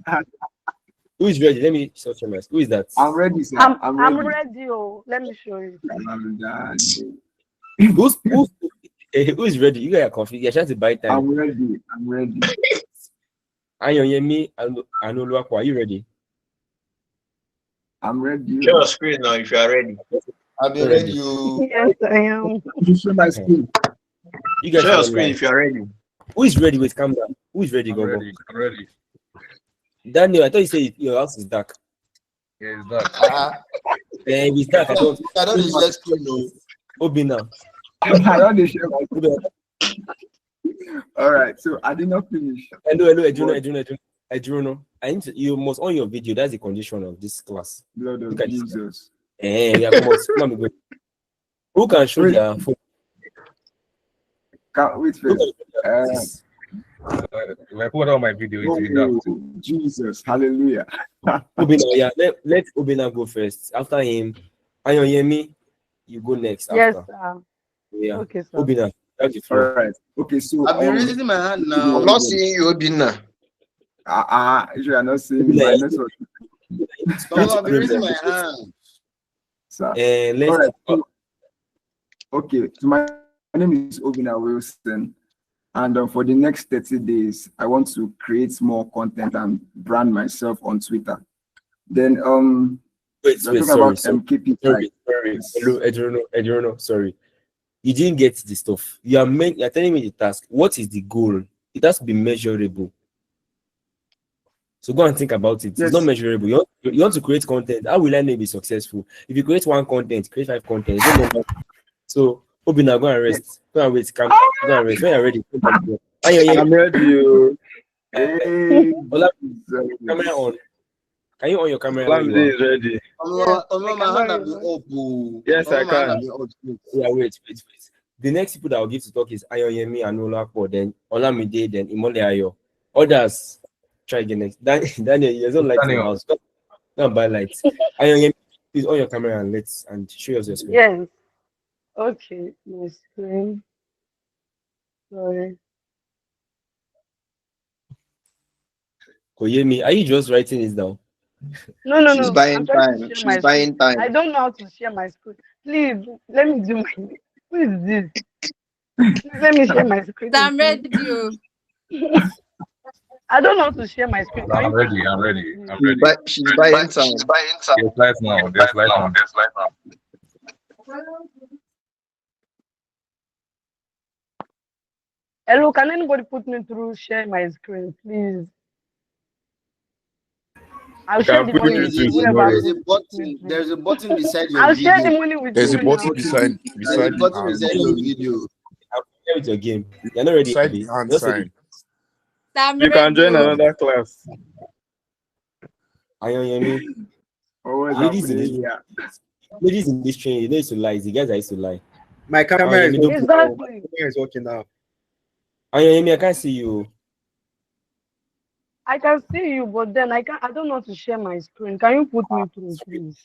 Who is ready? Let me search your mask. Who is that? I'm ready, sir. I'm I'm ready. ready, oh. Let me show you. I'm done. Who is ready? You guys are confused. You're trying to buy time. I'm ready. I'm ready. Ayonyemi Anoluwapo, are you ready? I'm ready. share your screen now if you are ready. I'll be Not ready. ready. You Yes, I am. You show my screen. You guys Share your should not screen lie. if you are ready. Who is ready? Wait, calm down. Who is ready, I'm Gogo? ready. I'm ready. Daniel, I thought you said your house is dark. Yeah, it's that. If it's dark, I don't. I don't need share screen, no. Obina. I don't dey share my screen. All right. So I did not finish. Hello, But Edruno. You must on your video. That's the condition of this class. blood Look of at this. Jesus. Yeah, come on. Come on, go. Who can show Wait. their phone? Can't wait Who first. can show their faces? If I put on my video, it's in that. Oh, Jesus. Hallelujah. Obina, yeah. Let Obina go first. After him, Ayonyemi, you go next Yes, after. sir. Yeah. Okay, sir. Obina, that's the All floor. right. Okay. So I've been raising my hand now. I'm not seeing you, Obina. you are not seeing Obina, my yeah. network, No, I've been raising my hand. sir. Let's All right. So, okay. So my name is Obina Wilson. And for the next 30 days, I want to create more content and brand myself on Twitter. Then wait, we're talking about sorry. KPIs. Hello, Edrono, sorry. You didn't get the stuff. You're telling me the task. What is the goal? It has to be measurable. So go and think about it. Yes. It's not measurable. You want to create content. How will I know be successful? If you create one content, create 5 content. It's no number. So Obina, go and rest. Go and wait. Go and rest. When you're ready, I'm ready. Hey, camera on. Can you on your camera? Lamdi is ready. Yes, My hand have been up. Oh. Yes, I My hand have can. been up. Yeah, wait. The next people that I'll give to talk is Ayoyemi and Olapo, then Olamide, then Imole Ayo. Others, try again next. Daniel, there's no light in your Daniel. house. Go and buy lights. Ayoyemi, please on your camera and show us your screen. Yes. Okay. My screen. Sorry. Koyemi, are you just writing this down? No. She's I'm buying trying to time. share She's my buying screen. I time. don't know how to share my screen. Please, let me do my. Who is this? Please let me share my screen. I'm ready. You. I don't know how to share my screen. Can I'm you ready. please I'm help ready. me? I'm ready. She's buying time. There's light now. There's light now. Hello, can anybody put me through share my screen, please? I'll share Can the put money you with through you. to Whoever There is Mori. a puts me button. through. There's a button beside your I'll share the video. money with There's you a now. button beside There's a the button hand. beside your video. I'm here with your game. You're not ready, Beside Abby. the hand Just say sign. I'm You can ready. join You. another class. Ayoyemi. Oh, what's Ladies in happening this here? ladies in this training, they used to lie. The guys that used to lie. My camera is Ayoyemi, don't working put now. My Exactly. camera is working now. Ayoyemi, I can't see you. I can see you, but then I don't know how to share my screen. Can you put me through, please?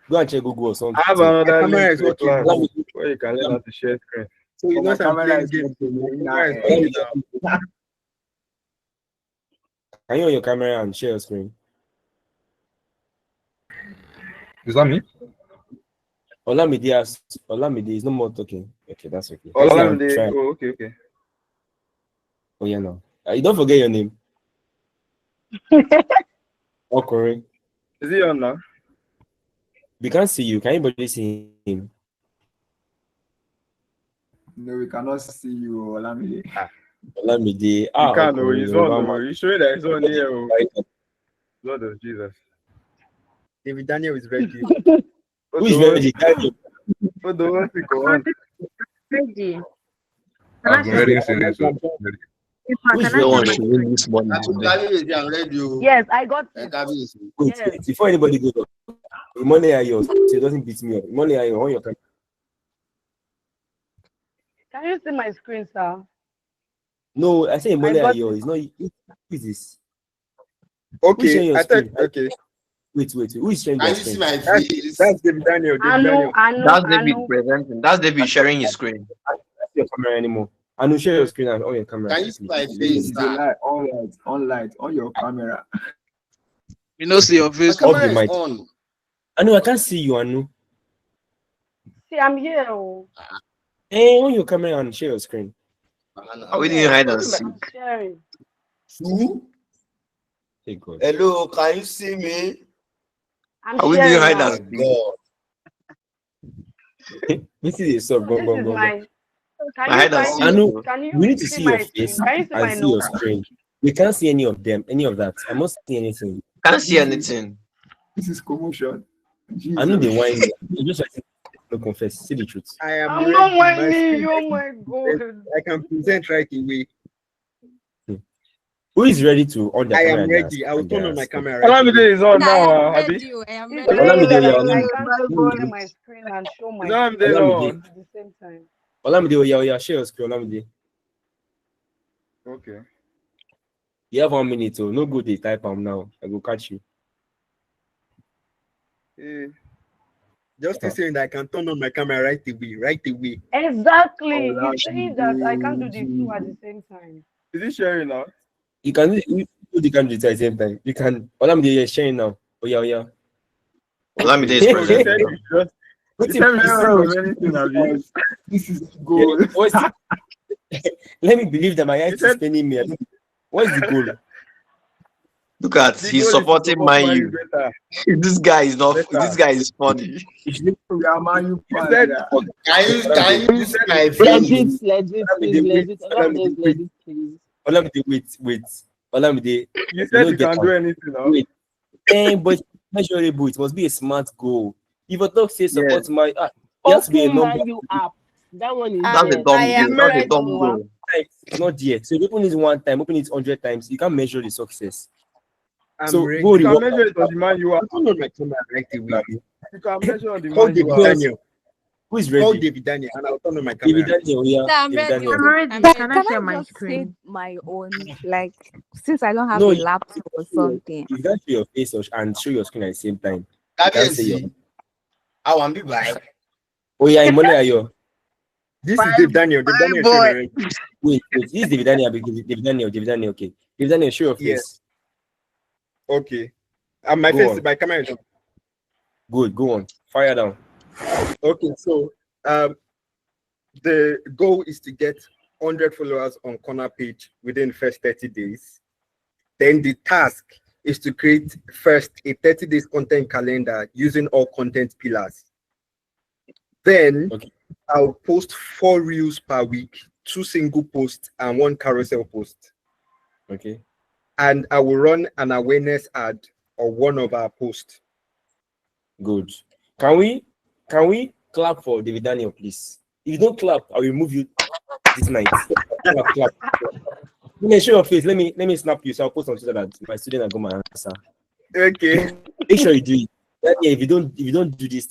Go and check Google or I something. have My another camera link is to the working class now. where you can learn how to share screen. So you But know my I'm camera playing is games. not My working camera is now. working now. Can you on your camera and share your screen? Is that me? Olamide is no more talking. Okay, that's okay. Can you see I'm Olamide. trying? Oh, okay. Oh yeah, no. You don't forget your name. Okori. Is he on now? We can't see you. Can anybody see him? No, we cannot see you, Olamide. Olamide. You can't know. He's on. You sure that he's on here? Lord of Jesus. David Daniel is ready. Who is ready? Daniel. What the one to go on? Ready. Can I've I been share ready my since. screen? Who is Can I ready? share No one my should win screen? this money today. Kabiyesi, I'm ready. Yes, I got it. Kabiyesi. Wait, Yes. wait, before anybody goes up, the money are yours. So it doesn't beat me up. The money are yours on your camera. Can you see my screen, sir? No, I say the money are got yours. It's not. Who is this? Who's Okay, sharing your I thought. screen? Okay, Wait. Who is sharing Can your you see screen? my that's face? David Daniel. David I know, Daniel. That's David I know. presenting. That's David sharing his screen. I don't see your camera anymore. I know share your screen and on your camera. Can you see my This face, is a sir? lie. On light, on your camera. You know, see your My face. Off camera the is mic. on. I know I can't see you. I know. See, I'm here. Oh. Hey, on your camera and share your screen. Are we doing hide and I'm seek? sharing. Who? Hey God. Hello, can you see me? I'm Are we doing sharing hide now. and seek? God. This is so So go. this is my. My hide and I know. Can We you need to see see your my face screen? Can you see and my see your number? screen. We can't see any of them, any of that. I must see anything. Can't see anything. This is commotion. I know they Jesus. whine. You just like no confess. See the truth. I am I'm ready. not My whining. screen, Oh my God. I can present right away. Who is ready to on the I camera? am ready. I will turn on my camera right Olamide away. is on I now, am Abi. ready. I am It's ready. only Olamide, that yeah, I Olamide. can't share my screen and show my Is Olamide face Olamide. on? at the same time. Olamide, oh yeah, share your screen. Olamide. Okay. You have 1 minute, so no good. They type am now. I will catch you. Just to say that I can turn on my camera right away. Right away. Exactly. He's saying that I can't do the two at the same time. Is he sharing now? You can you can do it at the same time. You can. Olamide, you're sharing now. Oh yeah. Olamide is So you said presenting. you just. What You if said we this don't is have anything, Abi. This is yeah, goal. what's the- let me believe that my You eyes is said spending me. What's the goal? Look at the he's goal is to supporting support Man Man U. U better. This guy is not. Better. This guy is funny. We are Man U You fans, said yeah. Can you see my face? Legit, please, legit. Olamide, Legit, please. Olamide, wait. Olamide, you said you get can out. do anything now. Wait. But measurable. It must be a smart goal. If a dog says support my, it has to be a Open number. Man U app. That one is That's a there. dumb I goal. am That's a ready. dumb goal. It's not yet. So if you open it 1 time, open it 100 times, you can't measure the success. I'm So ready. go You can reward. measure it on the Man U app. I'll turn on my camera right away. You can measure on the Call Man U David app. Daniel. Who is Call ready? David Daniel and I'll turn on my David camera. Daniel, yeah. So I'm David ready. Daniel. I'm ready. I'm ready. Can I Can share I my just say screen? my own, like, since I don't have No, a you laptop or something? you can't show your face and show your screen at the same time. You can't say your. Kabiyesi, I want to be back. Oh yeah, Imole Ayo. This is David Daniel. David Daniel boy. showing already. Wait. This is David Daniel. David Daniel. Okay. David Daniel, show your Yes. face. Okay. And my Go face, on. my camera is on. Good. Go on. Fire down. Okay, so the goal is to get 100 followers on corner page within the first 30 days. Then the task is to create first a 30 days content calendar using all content pillars. Then Okay. I'll post 4 reels per week, 2 single posts and 1 carousel post. Okay. And I will run an awareness ad on one of our posts. Good. Can we clap for David Daniel, please? If you don't clap, I'll remove you this night. Clap. Let me show your face. Let me snap you. So I'll post on Twitter that my student are going to answer. Okay. Make sure you do it. Yeah, if you don't do this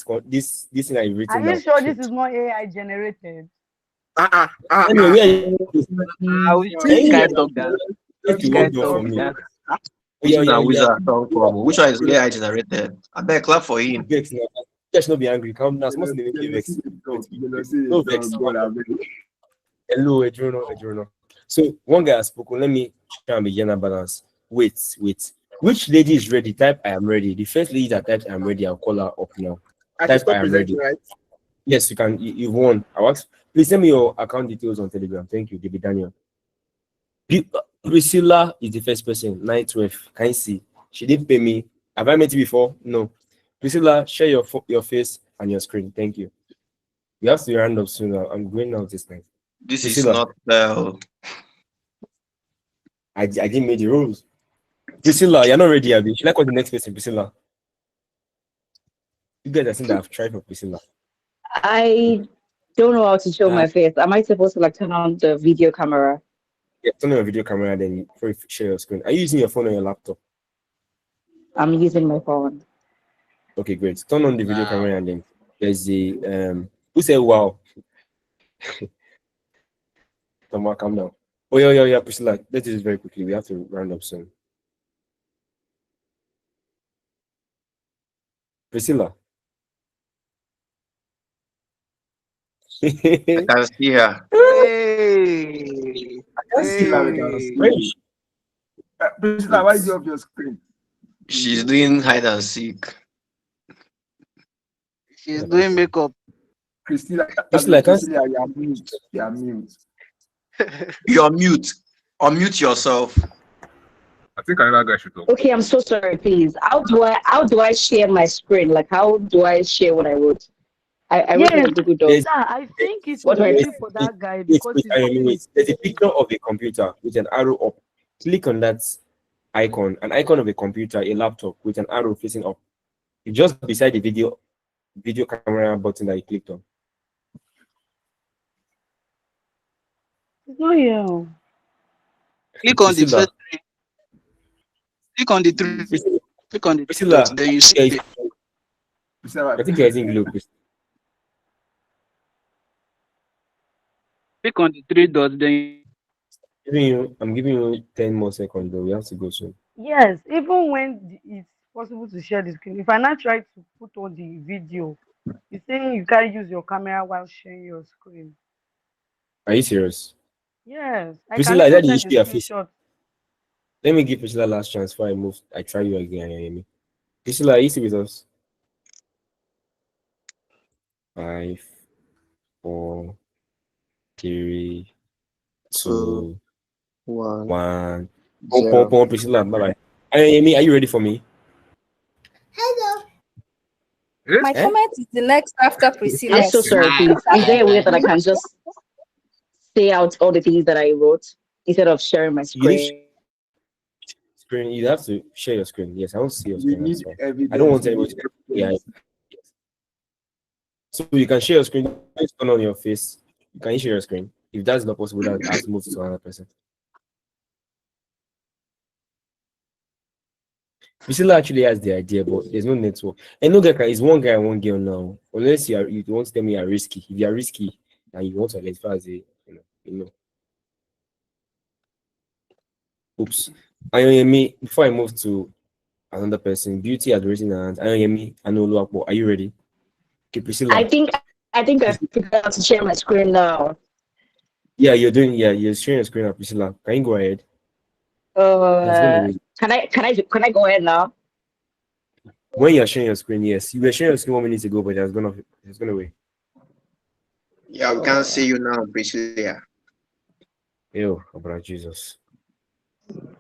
thing I've written Are down. you sure this is not AI generated? Anyway, Which guy talk that? Which guy talk that? Which is a wizard talk from? Which one is AI generated? I better clap for him. Vex now. Just not be angry. Come now. Must make you vex. No vex. Hello, Adriano. So one guy has spoken. Let me try and be gender balance. Wait. Which lady is ready? Type I am ready. The first lady that types I am ready, I'll call her up now. Type I am ready. Right? Yes, you can. You've won. Please send me your account details on Telegram. Thank you, David Daniel. Priscilla is the first person. 912. Can you see? She didn't pay me. Have I met you before? No. Priscilla, share your face and your screen. Thank you. We have to round up soon. I'm going out this night. This Priscilla. is not I didn't make the rules. Priscilla, you're not ready, Abby. Should I call the next person, Priscilla? You guys are saying that I've tried for Priscilla. I don't know how to show Uh, my face. Am I supposed to like turn on the video camera? yeah, turn on your video camera, then before you share your screen. Are you using your phone or your laptop? I'm using my phone. Okay, great. Turn on the video Wow. camera and then there's the who said wow? Come on, calm down. Oh yeah, Priscilla. Let's do this very quickly. We have to round up soon. Priscilla. I can see her. Hey, I can't see Priscilla, we her. can hey. see Where is you. she? Priscilla, why is Wait. you off your screen? She's doing hide and seek. She's What have I doing done? makeup. Priscilla, Priscilla, I can't see. Priscilla, you are mute. You are mute. You're mute. Unmute yourself. I think another guy should talk. Okay, I'm so sorry, please. How do I share my screen? Like how do I share what I wrote? I wrote it Yes, on Google There's, Docs. sir, I think it What was do I there's, easy for wait, that guy wait, because wait, he's I mean, using wait. his There's a phone. picture of a computer with an arrow up. Click on that icon, an icon of a computer, a laptop with an arrow facing up. It's just beside the video camera button that you clicked on. It's not here. Click on the first Priscilla, three. Click on the three. Priscilla, Click on the three dots. Priscilla, Then you see yeah, the Priscilla, I think you're using glow. click on the three dots. Then I'm giving you 10 more seconds, though. We have to go soon. Yes, even when it's possible to share the screen. If I now try to put on the video, it's saying you can't use your camera while sharing your screen. Are you serious? Yes, I can Priscilla, is that even the send issue a you're facing? screenshot. Let me give Priscilla last chance before I move. I try you again, Amy. Priscilla, are you still with us? 5, 4, 3, Two, 2, one, 1. zero. Priscilla, bye bye. Amy, are you ready for me? Hello. Yes? My Eh? comment is the next after I'm Priscilla. so sorry, Hi. please. Is there a way that I can just say out all the things that I wrote instead of sharing my You need screen? screen. You have to share your screen. Yes, I want to see your we screen. That's need fine. I don't evidence. want We anybody need to. Yeah. evidence. So you can share your screen. Just turn on your face. You can share your screen. If that's not possible, then I have to move to another person. Priscilla actually has the idea, but there's no network. And no guy can. It's one guy, one girl now. Unless you want to tell me you're risky. If you're risky and you want to identify as a, you know. Oops. Ayoyemi, before I move to another person, Beauty has raising her hand. Ayoyemi, I know Luakbo. Are you ready? Okay, I Priscilla. think I think I figured out to share my screen now. Yeah, you're sharing your screen now, Priscilla. Can you go ahead? That's gonna Uh, wait. can I go ahead now? When you're sharing your screen, yes. You were sharing your screen 1 minute ago, but it's gonna wait. Yeah, we can't see you now, Priscilla. Ew, about Jesus.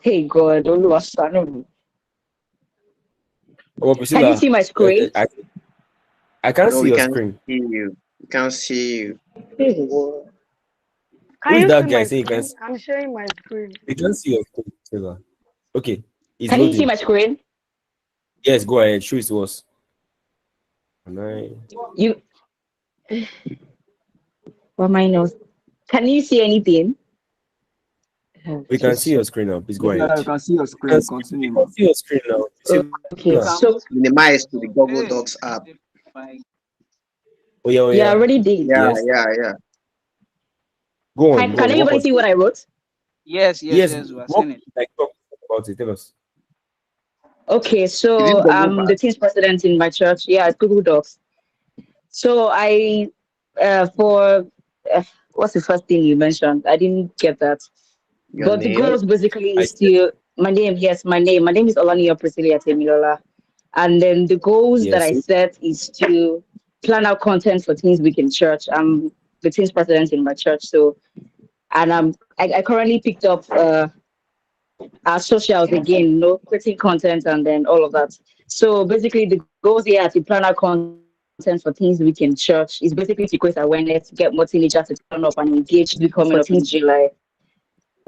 Hey God, Oluwasanu. Oh, Can you Priscilla, see my screen? I can't No, see we your can't screen. see you. We can't see you. Hey, God. Who Can is you see that guy my saying screen? I'm sharing my screen. you can't see your screen, Priscilla? Okay, it's Can you see loading. my screen? Yes, go ahead. Show it to us. And You what my nose? Can you see anything? Oh, we can see Jesus. your screen now. Please go Priscilla, ahead. you can see your screen. Continue, We can man. see your screen now. Okay, Priscilla. so Minimize to the Google Docs app. Oh yeah, oh you yeah. already did. Yeah, Yes. yeah. Go on, Can walk everybody us see through. what I wrote? yes, Yes, we are what seeing it. like talk about it. Tell us. Okay, Is it so Google I'm Docs? the team's president in my church. Yeah, it's Google Docs. So I for what's the first thing you mentioned? I didn't get that. Your But the name? goals basically I is to my name. Yes, my name. My name is Olania Priscilla Temilola. And then the goals that yes. I set is to plan out content for Teens Week in church. I'm the team's president in my church. So, and I currently picked up our socials again, creating content and then all of that. So basically, the goals here are to plan out content for Teens Week in church is basically to create awareness, get more teenagers to turn up and engage becoming of Teens July.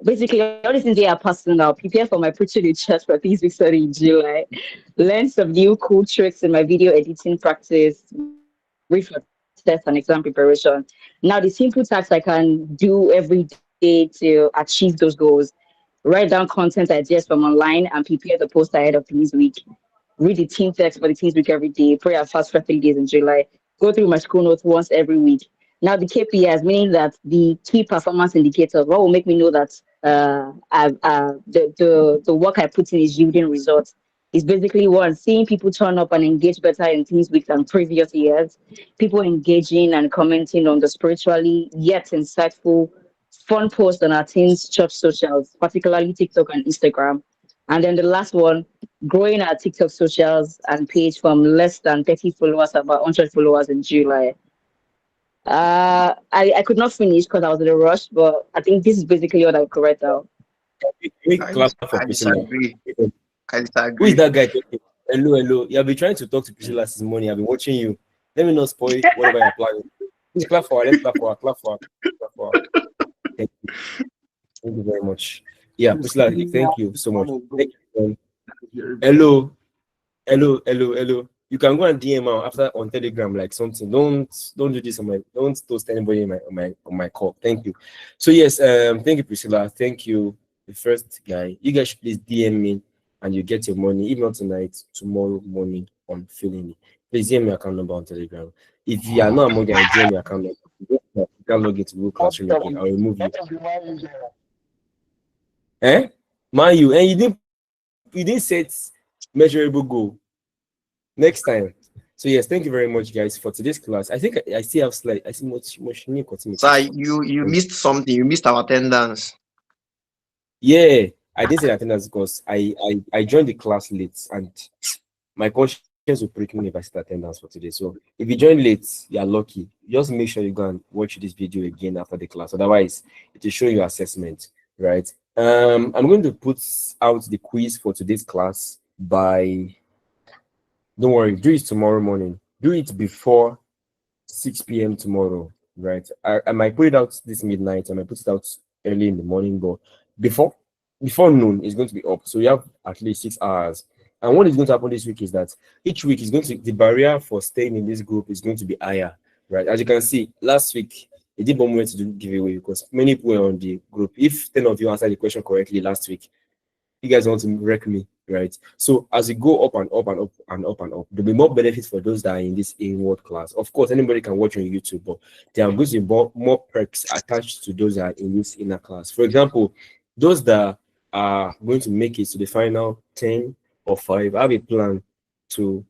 basically all these things they are personal. Prepare for my preaching in church for these weeks starting in July. Learn some new cool tricks in my video editing practice. Read for test and exam preparation. Now the simple tasks I can do every day to achieve those goals. Write down content ideas from online and prepare the post ahead of Teams Week. Read the team text for the Teams Week every day. Pray and fast for 3 days in July. Go through my school notes once every week. Now the KPIs, meaning that the key performance indicators, what will make me know that the work I put in is yielding results. Is basically one, seeing people turn up and engage better in Teams Week than previous years. People engaging and commenting on the spiritually yet insightful fun posts on our team's church socials, particularly TikTok and Instagram. And then the last one, growing our TikTok socials and page from less than 30 followers to about 100 followers in July. I could not finish because I was in a rush, but I think this is basically what I could write down. Quick clap for I Priscilla. disagree. I Who is disagree. that guy talking? Hello, hello. You have been trying to talk to Priscilla since morning. I've been watching you. Let me not spoil whatever you're planning. Please clap for her. Let's clap for her. Clap for her. Clap for her. Thank you. Thank you very much. Yeah, Priscilla, thank you so much. Thank you. Hello, hello. You can go and DM her after on Telegram like something. Don't do this on my don't toast anybody in my call. Thank you. So yes, thank you, Priscilla. Thank you, the first guy. You guys should please DM me and you get your money. If not tonight, tomorrow morning on feeling it. Please DM me account number on Telegram. If you are not among them, DM me account number. You can't log into Google Classroom again. I'll remove you. Man, you didn't set measurable goal. Next time. So yes, thank you very much, guys, for today's class. I think I still have slide. I see much new Sir, you missed something. You missed our attendance. Yeah, I didn't say attendance because I joined the class late and my conscience will prick me if I set attendance for today. So if you join late, you're lucky. Just make sure you go and watch this video again after the class. Otherwise, it will show you assessment, right? I'm going to put out the quiz for today's class by don't worry, do it tomorrow morning. Do it before 6 p.m. tomorrow, right? I might put it out this midnight. I might put it out early in the morning, but before noon, it's going to be up. So you have at least 6 hours. And what is going to happen this week is that each week is going to the barrier for staying in this group is going to be higher, right? As you can see, last week it did bomb to do giveaway because many people were on the group. If 10 of you answered the question correctly last week, you guys want to wreck me, right? So as we go up and up and up and up and up, there'll be more benefits for those that are in this inward class. Of course, anybody can watch on YouTube, but there are going to be more perks attached to those that are in this inner class. For example, those that are going to make it to the final 10 or 5, I have a plan to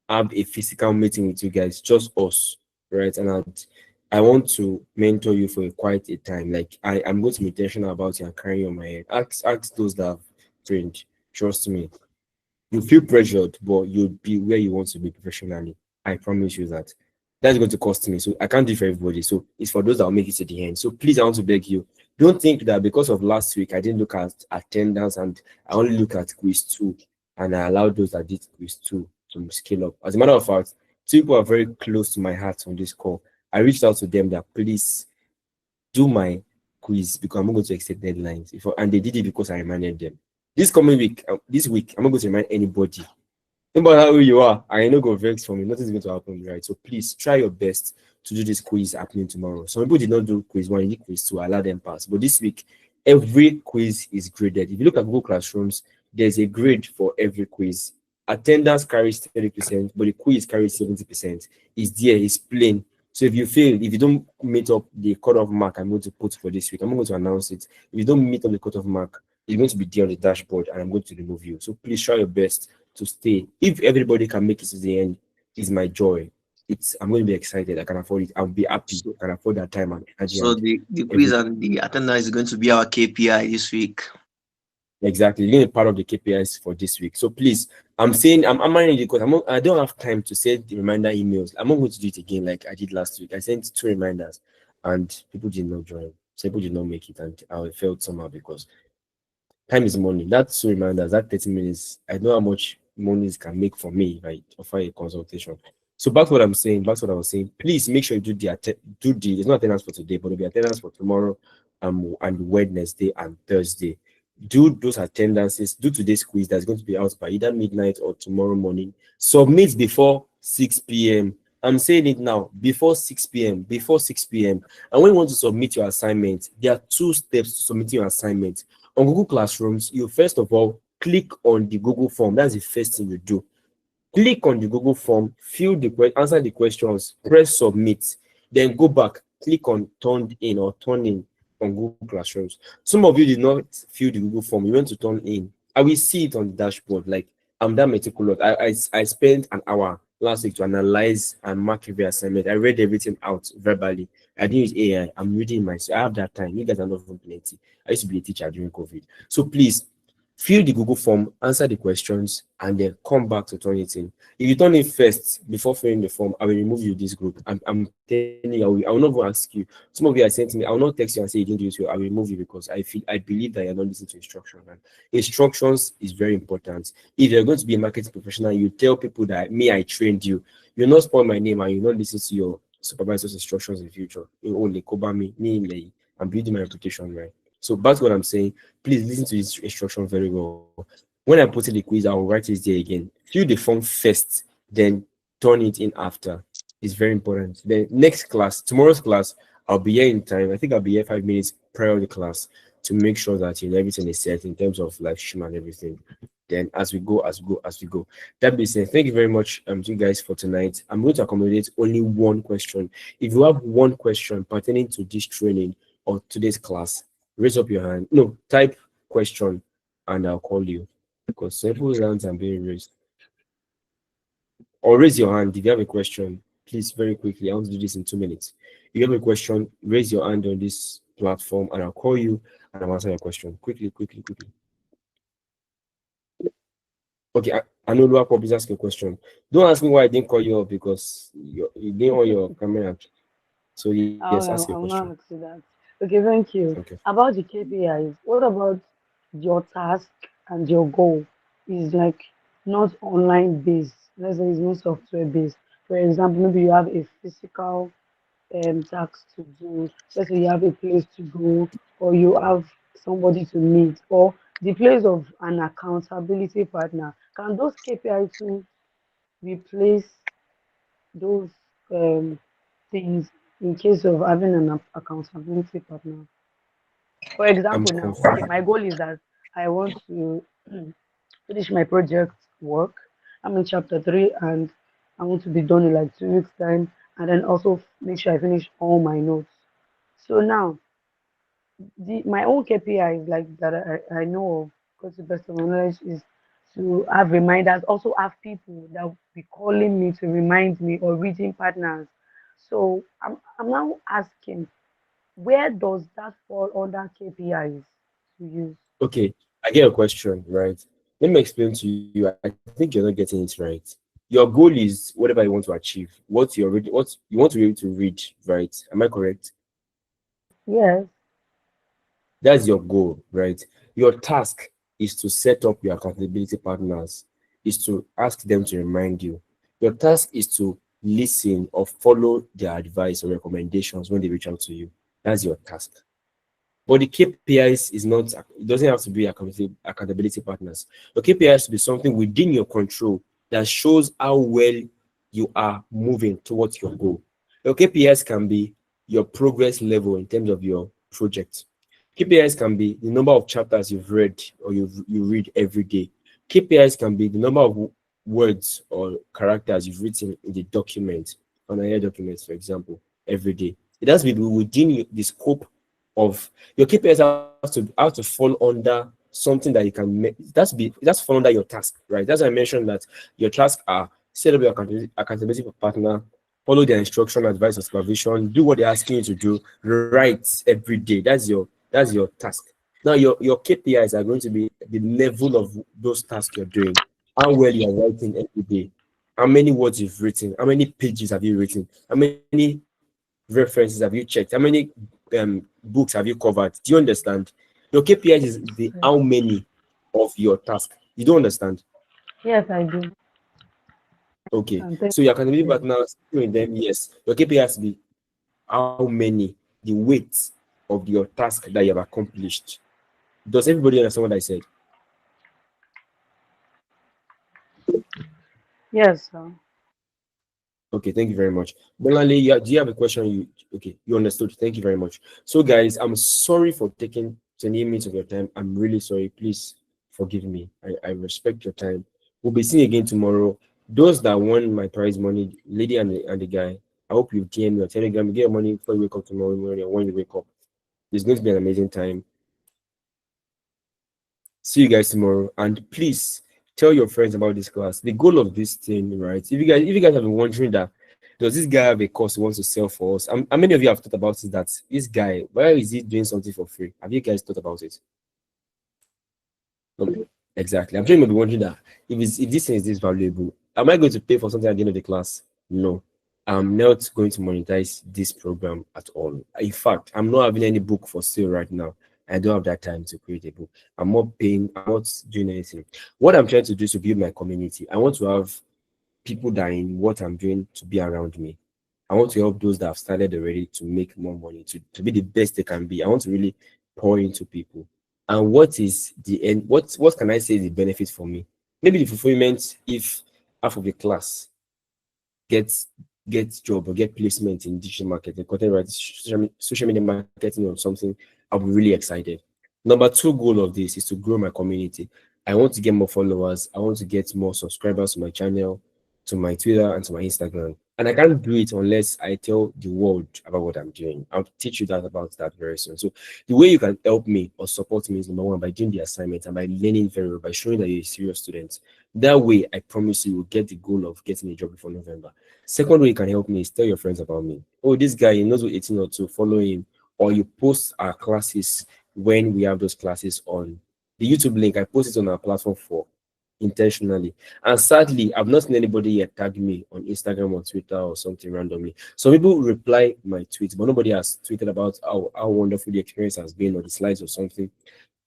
have a physical meeting with you guys, just us, right? And I want to mentor you for quite a time. Like I'm going to be intentional about you and carrying you on my head. Ask those that have trained. Trust me. You feel pressured, but you'll be where you want to be professionally. I promise you that. That's going to cost me. So I can't do it for everybody. So it's for those that will make it to the end. So please, I want to beg you. Don't think that because of last week I didn't look at attendance and I only look at quiz 2 and I allowed those that did quiz 2 to scale up. As a matter of fact, 2 people are very close to my heart on this call. I reached out to them that please do my quiz because I'm not going to exceed deadlines. And they did it because I reminded them. This week, I'm not going to remind anybody. No matter who you are, I know go vex for me. Nothing's going to happen, right? So please try your best to do this quiz happening tomorrow. Some people did not do quiz 1, you did quiz 2, allow them pass. But this week, every quiz is graded. If you look at Google Classrooms, there's a grade for every quiz. Attendance carries 30%, but the quiz carries 70%. It's there, it's plain. So if you don't meet up the cutoff mark I'm going to put for this week, I'm not going to announce it. If you don't meet up the cutoff mark, it's going to be there on the dashboard and I'm going to remove you. So please try your best to stay. If everybody can make it to the end, it's my joy. I'm going to be excited. I can afford it. I'll be happy. I can afford that time and energy. So the quiz and the attendance is going to be our KPI this week. Exactly. You're going to be part of the KPIs for this week. So please, I'm managing it because I don't have time to send the reminder emails. I'm not going to do it again like I did last week. I sent 2 reminders and people did not join. So people did not make it and I felt somehow because time is money. That's 2 reminders, that 30 minutes. I know how much money can make for me if I offer a consultation. So back to what I was saying, please make sure you do the there's no attendance for today, but there'll be attendance for tomorrow and Wednesday and Thursday. Do those attendances, do today's quiz that's going to be out by either midnight or tomorrow morning. Submit before 6 p.m. I'm saying it now, before 6 p.m. Before 6 p.m. And when you want to submit your assignment, there are two steps to submitting your assignment. On Google Classrooms, you first of all click on the Google form. That's the first thing you do. Click on the Google form, answer the questions, press submit, then go back, click on turned in or turn in on Google Classrooms. Some of you did not fill the Google form, you went to turn in. I will see it on the dashboard. Like, I'm that meticulous. I spent an hour last week to analyze and mark every assignment. I read everything out verbally. I didn't use AI. I'm reading myself. I have that time. You guys are not even plenty. I used to be a teacher during COVID. So please fill the Google form, answer the questions, and then come back to turn it in. If you turn it first before filling the form, I will remove you this group. I'm telling you, I will not even ask you. Some of you are saying to me, I will not text you and say you didn't do it. I will remove you because I believe that you're not listening to instructions. And instructions is very important. If you're going to be a marketing professional, you tell people that me, I trained you. You'll not spoil my name and you'll not listen to your supervisor's instructions in the future. You only cover me, I'm building my reputation, right? So back to what I'm saying, please listen to this instruction very well. When I put in the quiz, I'll write it there again. Fill the form first, then turn it in after. It's very important. The next class, tomorrow's class, I'll be here in time. I think I'll be here 5 minutes prior to the class to make sure that everything is set in terms of live stream and everything. Then as we go. That being said, thank you very much to you guys for tonight. I'm going to accommodate only one question. If you have one question pertaining to this training or today's class, raise up your hand. No, type question and I'll call you. Because several hands are being raised. Or raise your hand if you have a question. Please, very quickly. I want to do this in 2 minutes. If you have a question, raise your hand on this platform and I'll call you and I'll answer your question. Quickly. Okay, I know Luapo, please ask a question. Don't ask me why I didn't call you up because you didn't on your camera. So yes, ask your I'm question. not to that. Okay, thank you. Okay. About the KPIs, what about your task and your goal is like not online based? Let's say it's not software based. For example, maybe you have a physical task to do. Let's say you have a place to go, or you have somebody to meet, or the place of an accountability partner. Can those KPI tools replace those um, things in case of having an accountability partner? For I'm example, now, okay, confused. my goal is that I want to finish my project work. I'm in chapter 3 and I want to be done in like 2 weeks' time, and then also make sure I finish all my notes. So now, my own KPI is like that I know of, because the best of my knowledge is to have reminders, also have people that will be calling me to remind me, or reading partners. So I'm now asking, where does that fall under KPIs to use? Okay, I get a question, right? Let me explain to you. I think you're not getting it right. Your goal is whatever you want to achieve, what you want to be able to read, right? Am I correct? Yes. That's your goal, right? Your task is to set up your accountability partners, is to ask them to remind you. Your task is to listen or follow their advice or recommendations when they reach out to you. That's your task. But the KPIs is not, it doesn't have to be accountability partners. Your KPI has to be something within your control that shows how well you are moving towards your goal. Your KPIs can be your progress level in terms of your project. KPIs can be the number of chapters you've read or you read every day. KPIs can be the number of words or characters you've written in the document, on a document, for example, every day. It has to be within the scope of your KPIs have to fall under something that you can make. That's fall under your task, right? That's why I mentioned that your tasks are set up your accountability partner, follow their instruction, advice, or supervision, do what they're asking you to do, write every day. That's your task. Now your KPIs are going to be the level of those tasks you're doing, how well you are writing every day, how many words you've written, how many pages have you written, how many references have you checked, how many books have you covered. Do you understand? Your KPIs is the how many of your task. You don't understand? Yes, I do. Okay. And thank So your accountability you. partners, with them, yes. Your KPI has to be how many, the weight. of your task that you have accomplished. Does everybody understand what I said? Yes, sir. Okay, thank you very much. Bolale, yeah, do you have a question? Okay, you understood. Thank you very much. So, guys, I'm sorry for taking 20 minutes of your time. I'm really sorry. Please forgive me. I respect your time. We'll be seeing again tomorrow. Those that won my prize money, lady and the guy, I hope you DM me or Telegram. Get your money before you wake up tomorrow morning or when you wake up. It's going to be an amazing time. See you guys tomorrow, and please tell your friends about this class. The goal of this thing, right? If you guys have been wondering that does this guy have a course he wants to sell for us, how many of you have thought about it? That this guy, why is he doing something for free? Have you guys thought about it? No, exactly. I'm sure you might be wondering that if this thing is this valuable, am I going to pay for something at the end of the class? No. I'm not going to monetize this program at all. In fact, I'm not having any book for sale right now. I don't have that time to create a book. I'm not doing anything. What I'm trying to do is to build my community. I want to have people that are in what I'm doing to be around me. I want to help those that have started already to make more money, to be the best they can be. I want to really pour into people. And what is the end? What can I say is the benefit for me? Maybe the fulfillment if half of the class get job or get placement in digital marketing, content writing, social media marketing or something, I'll be really excited. Number two goal of this is to grow my community. I want to get more followers. I want to get more subscribers to my channel, to my Twitter, and to my Instagram. And I can't do it unless I tell the world about what I'm doing. I'll teach you that about that very soon. So the way you can help me or support me is number one by doing the assignment and by learning very well, by showing that you're a serious student. That way, I promise you will get the goal of getting a job before November. Second way you can help me is tell your friends about me. Oh, this guy, he knows what 18 or 2, follow him. Or you post our classes when we have those classes on the YouTube link. I post it on our platform for intentionally. And sadly, I've not seen anybody yet tag me on Instagram or Twitter or something randomly. Some people reply my tweets, but nobody has tweeted about how wonderful the experience has been or the slides or something.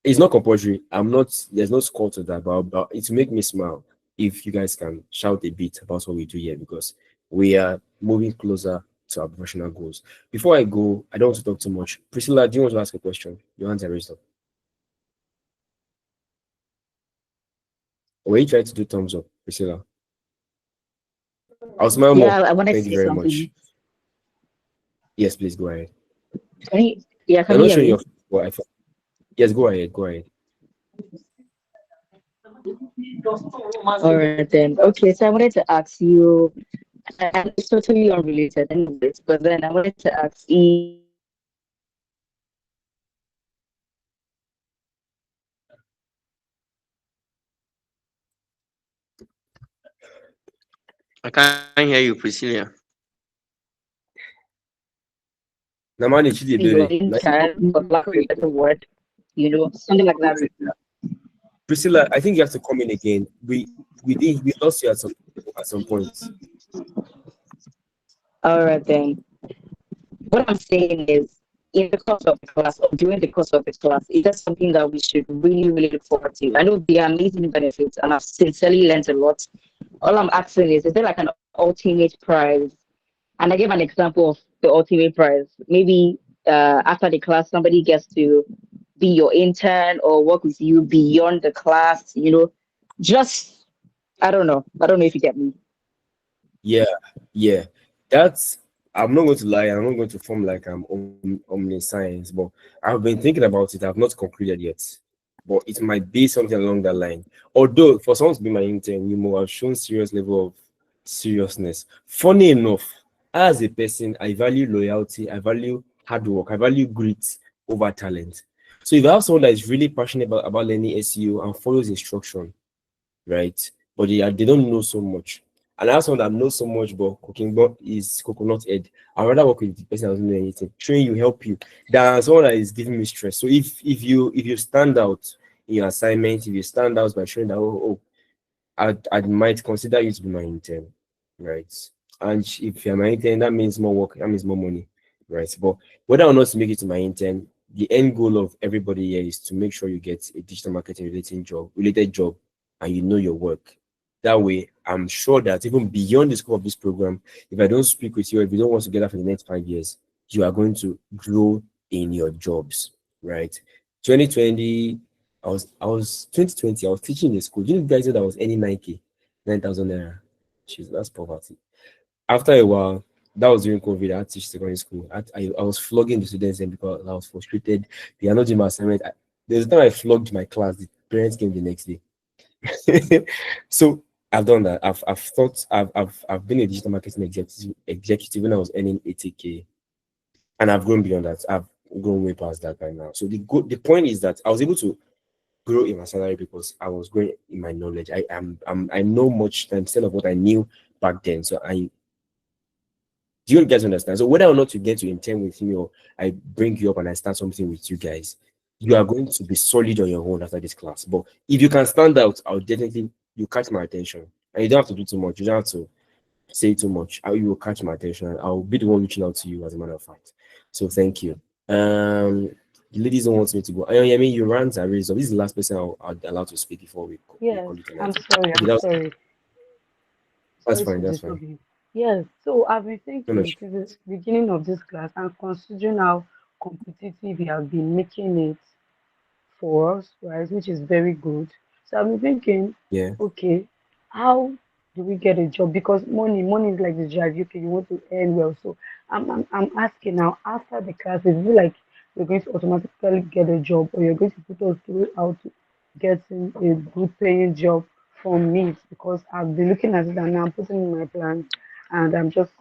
It's not compulsory. There's no score to that, but it will make me smile if you guys can shout a bit about what we do here because we are moving closer to our professional goals. Before I go, I don't want to talk too much. Priscilla, do you want to ask a question? Your hands are raised up. Or are you trying to do thumbs up, Priscilla? I'll smile more. Yeah, I want to Thank you say very much. something. Yes, please go ahead. Can You're you not hear showing your me? Yes, go ahead. Go ahead. All right then. Okay, so I wanted to ask you, and it's totally unrelated anyways, but then I wanted to ask I can't hear you, Priscilla. Namani Chidi your Bere. intern, for lack of a better word, something like that. Priscilla, I think you have to come in again. We lost you at some point. All right then. What I'm saying is, in the course of the class or during the course of the class, is that something that we should really, really look forward to? I know there are amazing benefits, and I've sincerely learned a lot. All I'm asking is there like an ultimate prize? And I gave an example of the ultimate prize. Maybe after the class, somebody gets to be your intern or work with you beyond the class. Just I don't know. I don't know if you get me. Yeah, yeah. That's I'm not going to lie, I'm not going to form like I'm omniscience, but I've been thinking about it. I've not concluded yet. But it might be something along that line. Although for someone to be my intern, you must have shown serious level of seriousness. Funny enough, as a person, I value loyalty, I value hard work, I value grit over talent. So if I have someone that is really passionate about learning SEO and follows instruction, right? But they don't know so much. And I have someone that knows so much, but cooking but is coconut head. I'd rather work with the person that doesn't know anything, train you, help you, than someone that is giving me stress. So if you stand out in your assignment, if you stand out by showing that I might consider you to be my intern, right? And if you're my intern, that means more work, that means more money, right? But whether or not to make it to my intern, the end goal of everybody here is to make sure you get a digital marketing related job, and you know your work. That way, I'm sure that even beyond the scope of this program, if I don't speak with you, if you don't want to get out for the next 5 years, you are going to grow in your jobs, right? 2020, I was 2020, I was teaching in school. Do you guys know that I was earning 9K, 9,000 naira? Jeez, that's poverty. After a while, that was during COVID. I had to teach secondary school. I was flogging the students and because I was frustrated. They are not doing my assignment. There's a time I flogged my class. The parents came the next day. So I've done that. I've thought I've been a digital marketing executive when I was earning 80K, and I've grown beyond that. I've grown way past that right now. So the point is that I was able to grow in my salary because I was growing in my knowledge. I know much instead of what I knew back then. So I do you guys understand? So whether or not you get to intern with me or I bring you up and I start something with you guys, you are going to be solid on your own after this class. But if you can stand out, I'll definitely you catch my attention. And you don't have to do too much. You don't have to say too much. You will catch my attention. And I'll be the one reaching out to you as a matter of fact. So thank you. The ladies don't want me to go. I mean, your rants are raised up. This is the last person I'll allow to speak before we Yes, call it a I'm night. sorry. Okay, I'm sorry. that's Sorry fine. to That's fine. disturb you. Yes, so I've been No, no, thinking since the beginning of this class and considering how competitive you have been making it for us, right, which is very good. So I've been thinking, yeah. okay, how do we get a job? Because money is like the drive. Okay, you want to earn well. So I'm asking now, after the class, is it like you're going to automatically get a job or you're going to put us through how to getting a good paying job from me? Because I've been looking at it and now I'm putting in my plans and I'm just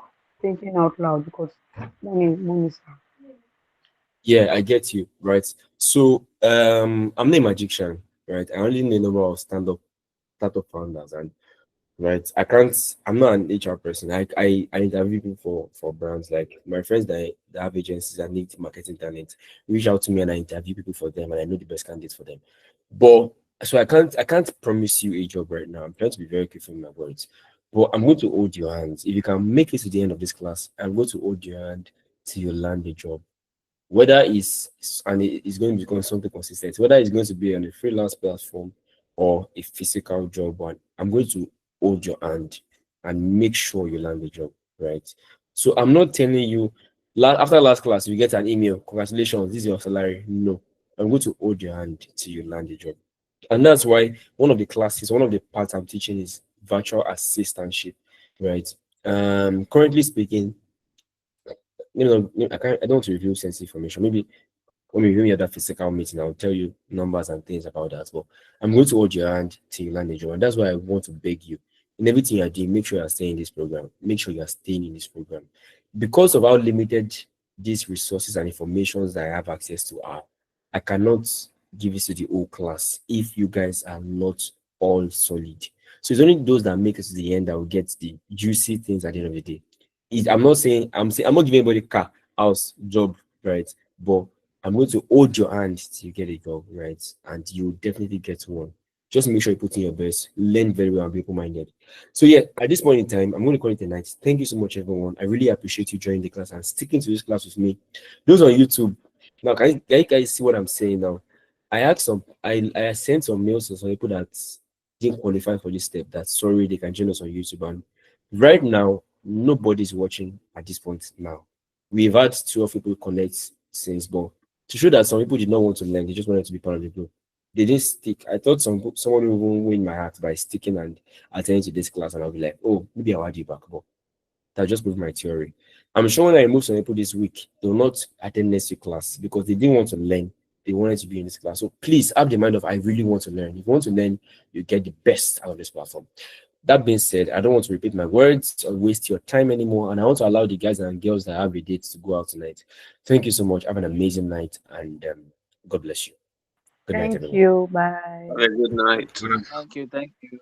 thinking out loud because money is Yeah, I get you, right? So I'm not a magician, right? I only know a number of startup founders and right. I'm not an HR person. I interview people for brands like my friends that have agencies and need marketing talent reach out to me and I interview people for them and I know the best candidates for them. But so I can't promise you a job right now. I'm trying to be very careful in my words. But I'm going to hold your hands. If you can make it to the end of this class, I'm going to hold your hand till you land a job, whether it's going to become something consistent, whether it's going to be on a freelance platform or a physical job one, I'm going to hold your hand and make sure you land the job, right? So I'm not telling you after last class you get an email, congratulations, this is your salary. No, I'm going to hold your hand till you land the job. And that's why one of the parts I'm teaching is virtual assistantship, right? Currently speaking, I don't want to reveal sensitive information. Maybe when we have that physical meeting, I'll tell you numbers and things about that. But I'm going to hold your hand till you land a job. And that's why I want to beg you. In everything you're doing, make sure you're staying in this program. Make sure you're staying in this program. Because of how limited these resources and informations that I have access to are, I cannot give it to the whole class if you guys are not all solid. So it's only those that make it to the end that will get the juicy things at the end of the day. I'm not saying I'm not giving anybody car, house, job, right? But I'm going to hold your hand till you get a job, right? And you definitely get one. Just make sure you put in your best, learn very well, and be open-minded. So yeah, at this point in time, I'm going to call it a night. Thank you so much, everyone. I really appreciate you joining the class and sticking to this class with me. Those on YouTube, now can you guys see what I'm saying now? I sent some mails to some people that didn't qualify for this step. That sorry, they can join us on YouTube. And right now, nobody's watching at this point now. We've had 12 people connect since, but to show that some people did not want to learn, they just wanted to be part of the group. They didn't stick. I thought someone will win my heart by sticking and attending to this class, and I'll be like, oh, maybe I'll add you back. But that just proved my theory. I'm sure when I remove some people this week, they will not attend next week class because they didn't want to learn. They wanted to be in this class. So please have the mind of I really want to learn. If you want to learn, you get the best out of this platform. That being said, I don't want to repeat my words or waste your time anymore. And I want to allow the guys and girls that have a date to go out tonight. Thank you so much. Have an amazing night and God bless you. Good night, Thank everyone. you. Bye. Have a good night. Thank you. Thank you.